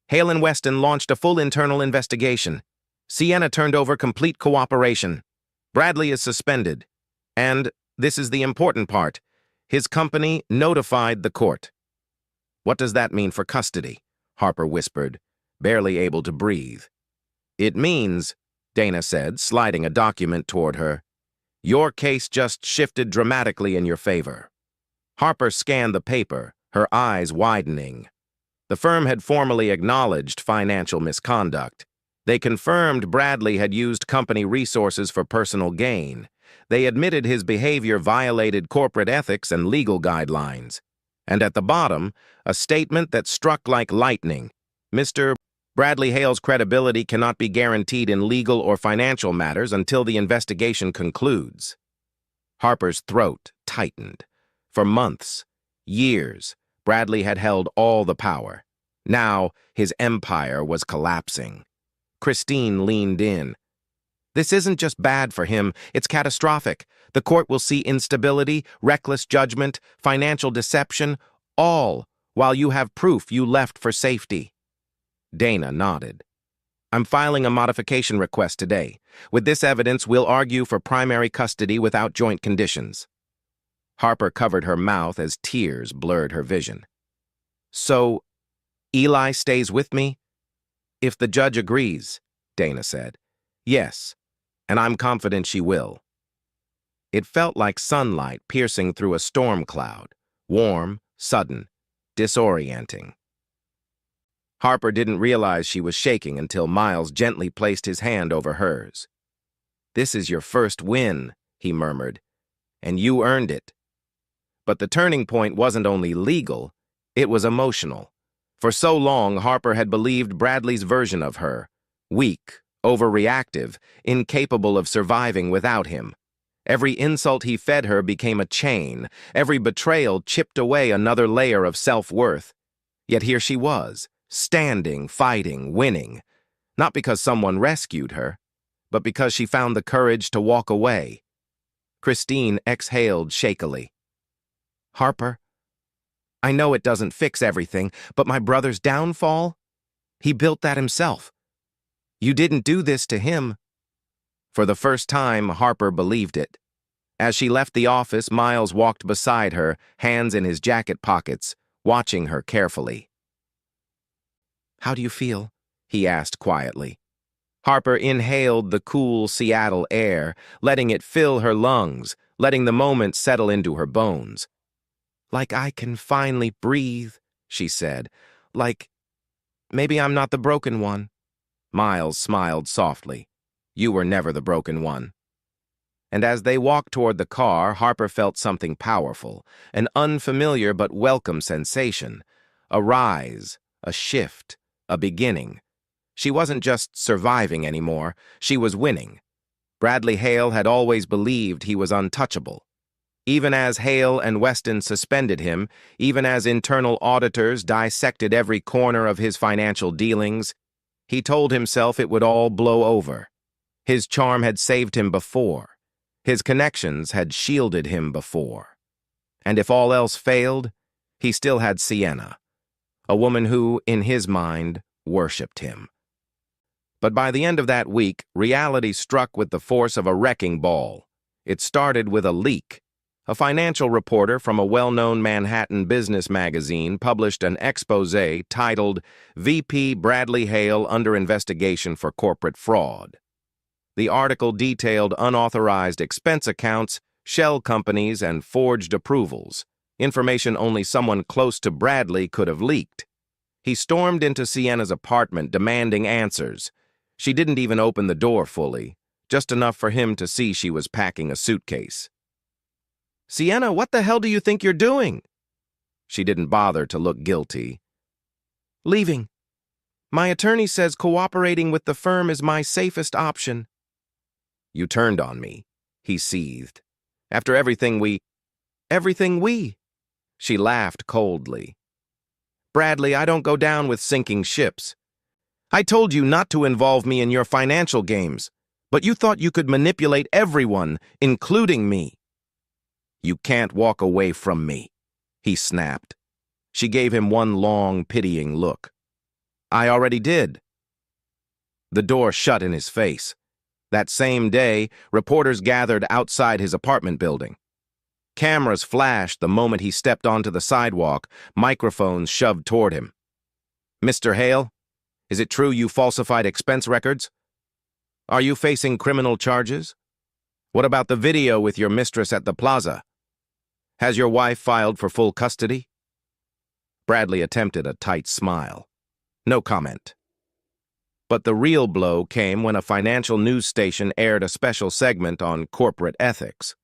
"Hale and Weston launched a full internal investigation. Sienna turned over complete cooperation. Bradley is suspended. And, this is the important part, his company notified the court." "What does that mean for custody?" Harper whispered, barely able to breathe. "It means," Dana said, sliding a document toward her, "your case just shifted dramatically in your favor." Harper scanned the paper, her eyes widening. The firm had formally acknowledged financial misconduct. They confirmed Bradley had used company resources for personal gain. They admitted his behavior violated corporate ethics and legal guidelines. And at the bottom, a statement that struck like lightning. "Mr. Bradley Hale's credibility cannot be guaranteed in legal or financial matters until the investigation concludes." Harper's throat tightened. For months, years, Bradley had held all the power. Now, his empire was collapsing. Christine leaned in. "This isn't just bad for him, it's catastrophic. The court will see instability, reckless judgment, financial deception, all while you have proof you left for safety." Dana nodded. "I'm filing a modification request today. With this evidence, we'll argue for primary custody without joint conditions." Harper covered her mouth as tears blurred her vision. "So, Eli stays with me?" "If the judge agrees," Dana said. "Yes, and I'm confident she will." It felt like sunlight piercing through a storm cloud, warm, sudden, disorienting. Harper didn't realize she was shaking until Miles gently placed his hand over hers. "This is your first win," he murmured, "and you earned it." But the turning point wasn't only legal, it was emotional. For so long, Harper had believed Bradley's version of her: weak, overreactive, incapable of surviving without him. Every insult he fed her became a chain. Every betrayal chipped away another layer of self-worth. Yet here she was, standing, fighting, winning. Not because someone rescued her, but because she found the courage to walk away. Christine exhaled shakily. "Harper, I know it doesn't fix everything, but my brother's downfall? He built that himself. You didn't do this to him." For the first time, Harper believed it. As she left the office, Miles walked beside her, hands in his jacket pockets, watching her carefully. "How do you feel?" he asked quietly. Harper inhaled the cool Seattle air, letting it fill her lungs, letting the moment settle into her bones. "Like I can finally breathe," she said. "Like maybe I'm not the broken one." Miles smiled softly. "You were never the broken one." And as they walked toward the car, Harper felt something powerful, an unfamiliar but welcome sensation. A rise, a shift, a beginning. She wasn't just surviving anymore, she was winning. Bradley Hale had always believed he was untouchable. Even as Hale and Weston suspended him, even as internal auditors dissected every corner of his financial dealings, he told himself it would all blow over. His charm had saved him before. His connections had shielded him before. And if all else failed, he still had Sienna, a woman who, in his mind, worshipped him. But by the end of that week, reality struck with the force of a wrecking ball. It started with a leak. A financial reporter from a well-known Manhattan business magazine published an exposé titled "VP Bradley Hale Under Investigation for Corporate Fraud." The article detailed unauthorized expense accounts, shell companies, and forged approvals, information only someone close to Bradley could have leaked. He stormed into Sienna's apartment demanding answers. She didn't even open the door fully, just enough for him to see she was packing a suitcase. "Sienna, what the hell do you think you're doing?" She didn't bother to look guilty. "Leaving. My attorney says cooperating with the firm is my safest option." "You turned on me," he seethed. "After everything we—" "Everything we?" She laughed coldly. "Bradley, I don't go down with sinking ships. I told you not to involve me in your financial games, but you thought you could manipulate everyone, including me." "You can't walk away from me," he snapped. She gave him one long, pitying look. "I already did." The door shut in his face. That same day, reporters gathered outside his apartment building. Cameras flashed the moment he stepped onto the sidewalk, microphones shoved toward him. "Mr. Hale, is it true you falsified expense records? Are you facing criminal charges? What about the video with your mistress at the plaza? Has your wife filed for full custody?" Bradley attempted a tight smile. No comment. But the real blow came when a financial news station aired a special segment on corporate ethics.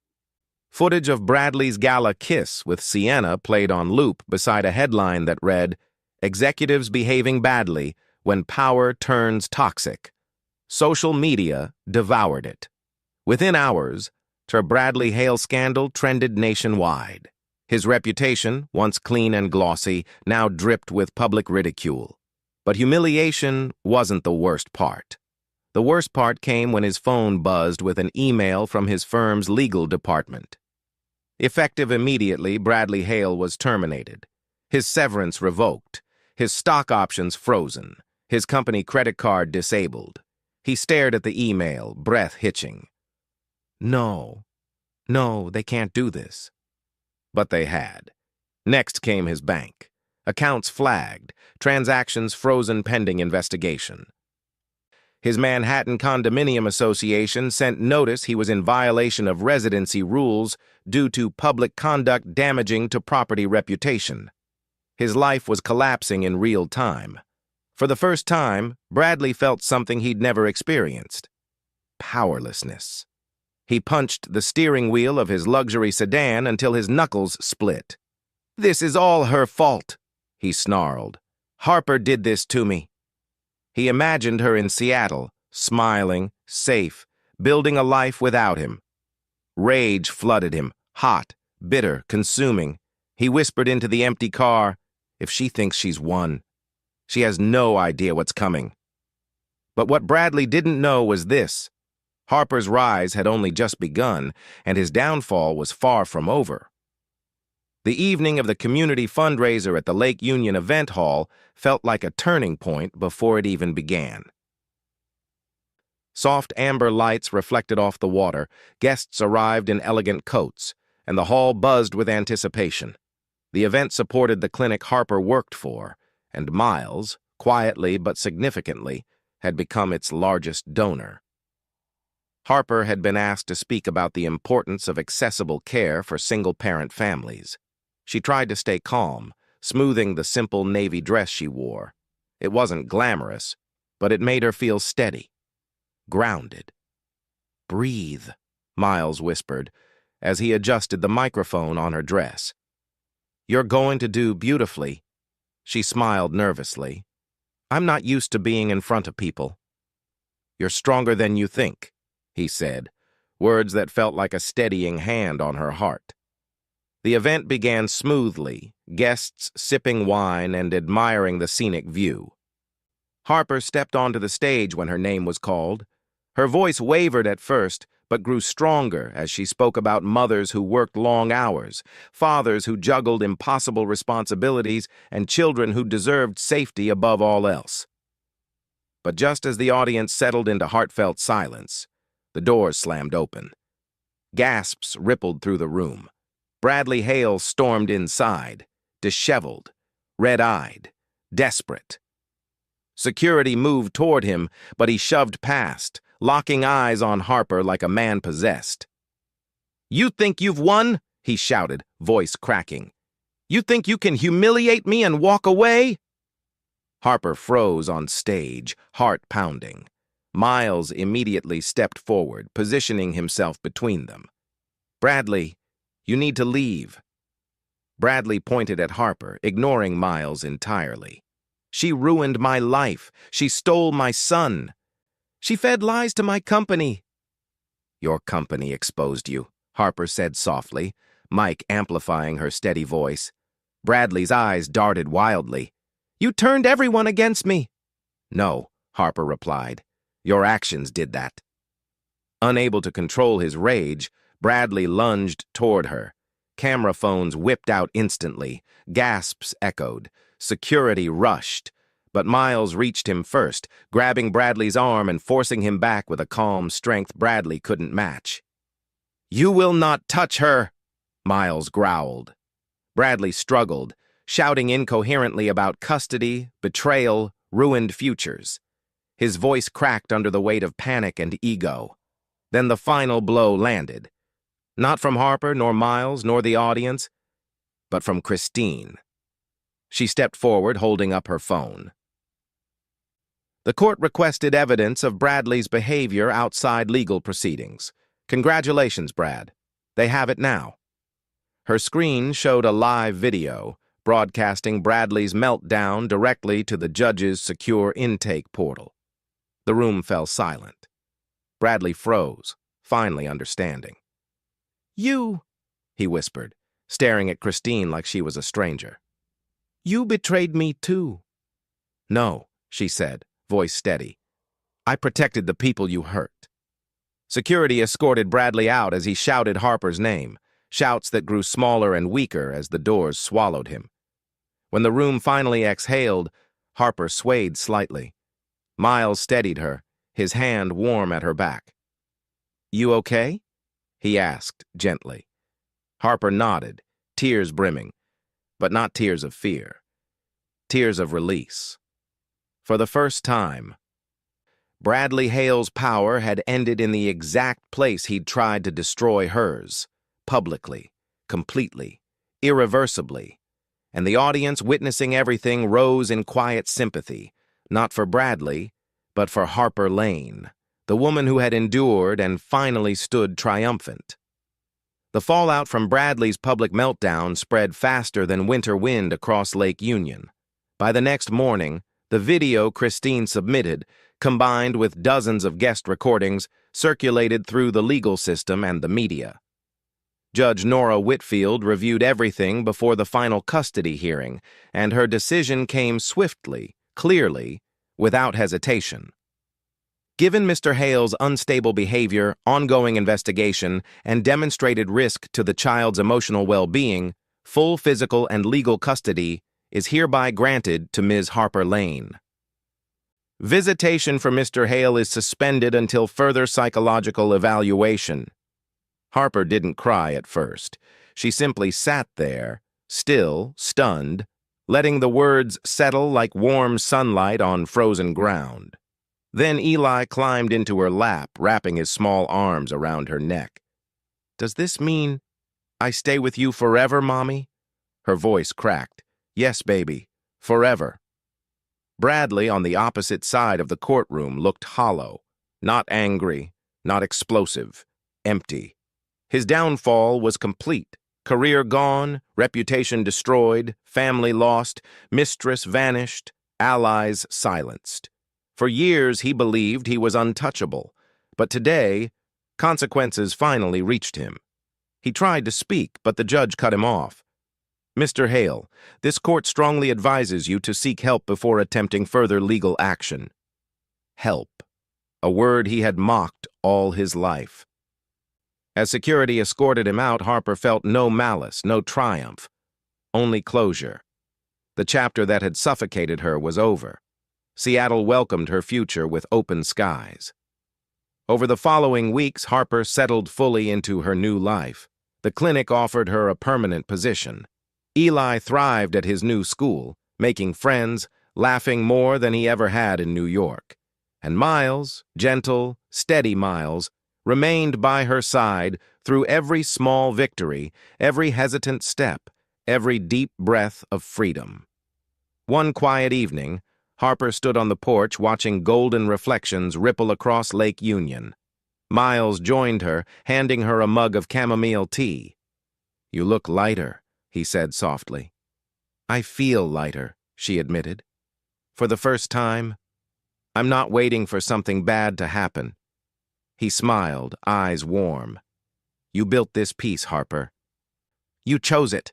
Footage of Bradley's gala kiss with Sienna played on loop beside a headline that read, "Executives behaving badly when power turns toxic." Social media devoured it. Within hours, the Bradley Hale scandal trended nationwide. His reputation, once clean and glossy, now dripped with public ridicule. But humiliation wasn't the worst part. The worst part came when his phone buzzed with an email from his firm's legal department. Effective immediately, Bradley Hale was terminated. His severance revoked. His stock options frozen. His company credit card disabled. He stared at the email, breath hitching. No, they can't do this. But they had. Next came his bank. Accounts flagged, transactions frozen pending investigation. His Manhattan Condominium Association sent notice he was in violation of residency rules due to public conduct damaging to property reputation. His life was collapsing in real time. For the first time, Bradley felt something he'd never experienced: powerlessness. He punched the steering wheel of his luxury sedan until his knuckles split. "This is all her fault," he snarled. "Harper did this to me." He imagined her in Seattle, smiling, safe, building a life without him. Rage flooded him, hot, bitter, consuming. He whispered into the empty car, "If she thinks she's won, she has no idea what's coming." But what Bradley didn't know was this: Harper's rise had only just begun, and his downfall was far from over. The evening of the community fundraiser at the Lake Union Event Hall felt like a turning point before it even began. Soft amber lights reflected off the water, guests arrived in elegant coats, and the hall buzzed with anticipation. The event supported the clinic Harper worked for, and Miles, quietly but significantly, had become its largest donor. Harper had been asked to speak about the importance of accessible care for single-parent families. She tried to stay calm, smoothing the simple navy dress she wore. It wasn't glamorous, but it made her feel steady, grounded. "Breathe," Miles whispered, as he adjusted the microphone on her dress. "You're going to do beautifully." She smiled nervously. "I'm not used to being in front of people." "You're stronger than you think," he said, words that felt like a steadying hand on her heart. The event began smoothly, guests sipping wine and admiring the scenic view. Harper stepped onto the stage when her name was called. Her voice wavered at first, but grew stronger as she spoke about mothers who worked long hours, fathers who juggled impossible responsibilities, and children who deserved safety above all else. But just as the audience settled into heartfelt silence, the doors slammed open. Gasps rippled through the room. Bradley Hale stormed inside, disheveled, red-eyed, desperate. Security moved toward him, but he shoved past, locking eyes on Harper like a man possessed. "You think you've won?" he shouted, voice cracking. "You think you can humiliate me and walk away?" Harper froze on stage, heart pounding. Miles immediately stepped forward, positioning himself between them. "Bradley, you need to leave." Bradley pointed at Harper, ignoring Miles entirely. "She ruined my life. She stole my son. She fed lies to my company." "Your company exposed you," Harper said softly, Mike amplifying her steady voice. Bradley's eyes darted wildly. "You turned everyone against me." "No," Harper replied. "Your actions did that." Unable to control his rage, Bradley lunged toward her. Camera phones whipped out instantly. Gasps echoed. Security rushed. But Miles reached him first, grabbing Bradley's arm and forcing him back with a calm strength Bradley couldn't match. "You will not touch her," Miles growled. Bradley struggled, shouting incoherently about custody, betrayal, ruined futures. His voice cracked under the weight of panic and ego. Then the final blow landed. Not from Harper, nor Miles, nor the audience, but from Christine. She stepped forward, holding up her phone. The court requested evidence of Bradley's behavior outside legal proceedings. "Congratulations, Brad. They have it now." Her screen showed a live video, broadcasting Bradley's meltdown directly to the judge's secure intake portal. The room fell silent. Bradley froze, finally understanding. "You," he whispered, staring at Christine like she was a stranger. "You betrayed me too." "No," she said, voice steady. "I protected the people you hurt." Security escorted Bradley out as he shouted Harper's name, shouts that grew smaller and weaker as the doors swallowed him. When the room finally exhaled, Harper swayed slightly. Miles steadied her, his hand warm at her back. "You okay?" he asked gently. Harper nodded, tears brimming, but not tears of fear. Tears of release. For the first time, Bradley Hale's power had ended in the exact place he'd tried to destroy hers, publicly, completely, irreversibly, and the audience witnessing everything rose in quiet sympathy, Not for Bradley, but for Harper Lane, the woman who had endured and finally stood triumphant. The fallout from Bradley's public meltdown spread faster than winter wind across Lake Union. By the next morning, the video Christine submitted, combined with dozens of guest recordings, circulated through the legal system and the media. Judge Nora Whitfield reviewed everything before the final custody hearing, and her decision came swiftly, clearly, without hesitation. Given Mr. Hale's unstable behavior, ongoing investigation, and demonstrated risk to the child's emotional well-being, full physical and legal custody is hereby granted to Ms. Harper Lane. Visitation for Mr. Hale is suspended until further psychological evaluation. Harper didn't cry at first. She simply sat there, still, stunned, letting the words settle like warm sunlight on frozen ground. Then Eli climbed into her lap, wrapping his small arms around her neck. "Does this mean I stay with you forever, Mommy?" Her voice cracked. "Yes, baby, forever." Bradley, on the opposite side of the courtroom, looked hollow, not angry, not explosive, empty. His downfall was complete. Career gone, reputation destroyed, family lost, mistress vanished, allies silenced. For years he believed he was untouchable, but today, consequences finally reached him. He tried to speak, but the judge cut him off. "Mr. Hale, this court strongly advises you to seek help before attempting further legal action." Help, a word he had mocked all his life. As security escorted him out, Harper felt no malice, no triumph, only closure. The chapter that had suffocated her was over. Seattle welcomed her future with open skies. Over the following weeks, Harper settled fully into her new life. The clinic offered her a permanent position. Eli thrived at his new school, making friends, laughing more than he ever had in New York. And Miles, gentle, steady Miles, remained by her side through every small victory, every hesitant step, every deep breath of freedom. One quiet evening, Harper stood on the porch watching golden reflections ripple across Lake Union. Miles joined her, handing her a mug of chamomile tea. "You look lighter," he said softly. "I feel lighter," she admitted. "For the first time, I'm not waiting for something bad to happen." He smiled, eyes warm. "You built this peace, Harper. You chose it."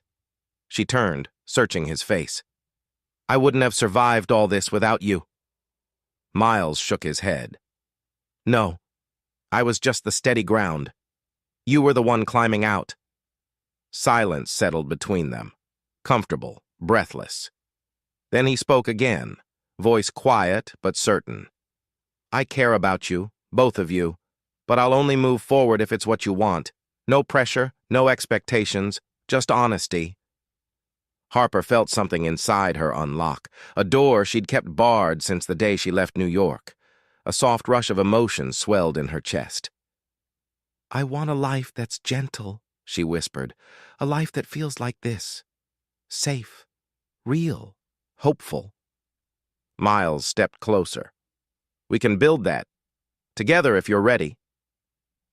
She turned, searching his face. "I wouldn't have survived all this without you." Miles shook his head. "No, I was just the steady ground. You were the one climbing out." Silence settled between them, comfortable, breathless. Then he spoke again, voice quiet but certain. "I care about you, both of you, but I'll only move forward if it's what you want. No pressure, no expectations, just honesty." Harper felt something inside her unlock, a door she'd kept barred since the day she left New York. A soft rush of emotion swelled in her chest. "I want a life that's gentle," she whispered, "a life that feels like this. Safe, real, hopeful." Miles stepped closer. "We can build that. Together if you're ready."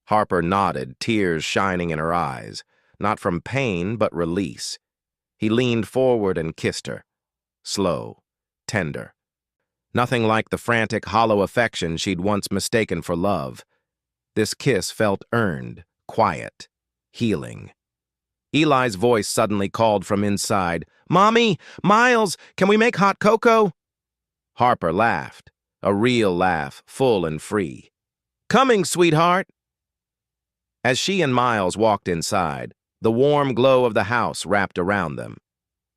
Harper nodded, tears shining in her eyes, not from pain but release. He leaned forward and kissed her. Slow, tender. Nothing like the frantic, hollow affection she'd once mistaken for love. This kiss felt earned, quiet, healing. Eli's voice suddenly called from inside, "Mommy! Miles! Can we make hot cocoa?" Harper laughed, a real laugh, full and free. "Coming, sweetheart!" As she and Miles walked inside, the warm glow of the house wrapped around them.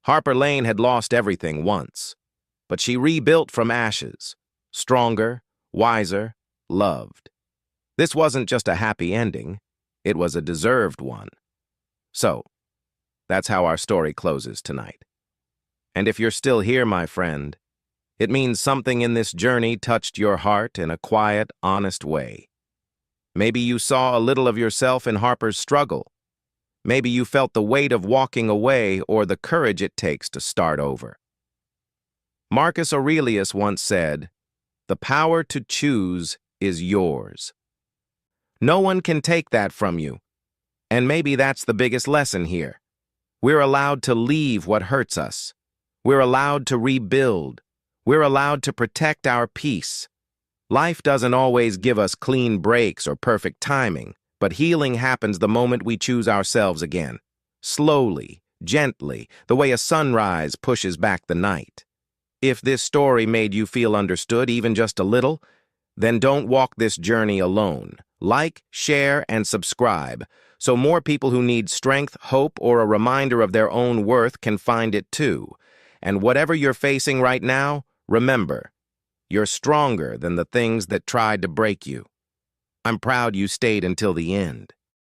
Harper Lane had lost everything once, but she rebuilt from ashes, stronger, wiser, loved. This wasn't just a happy ending, it was a deserved one. So, that's how our story closes tonight. And if you're still here, my friend, it means something in this journey touched your heart in a quiet, honest way. Maybe you saw a little of yourself in Harper's struggle. Maybe you felt the weight of walking away or the courage it takes to start over. Marcus Aurelius once said, "The power to choose is yours." No one can take that from you. And maybe that's the biggest lesson here. We're allowed to leave what hurts us. We're allowed to rebuild. We're allowed to protect our peace. Life doesn't always give us clean breaks or perfect timing, but healing happens the moment we choose ourselves again. Slowly, gently, the way a sunrise pushes back the night. If this story made you feel understood even just a little, then don't walk this journey alone. Like, share, and subscribe, so more people who need strength, hope, or a reminder of their own worth can find it too. And whatever you're facing right now, remember, you're stronger than the things that tried to break you. I'm proud you stayed until the end.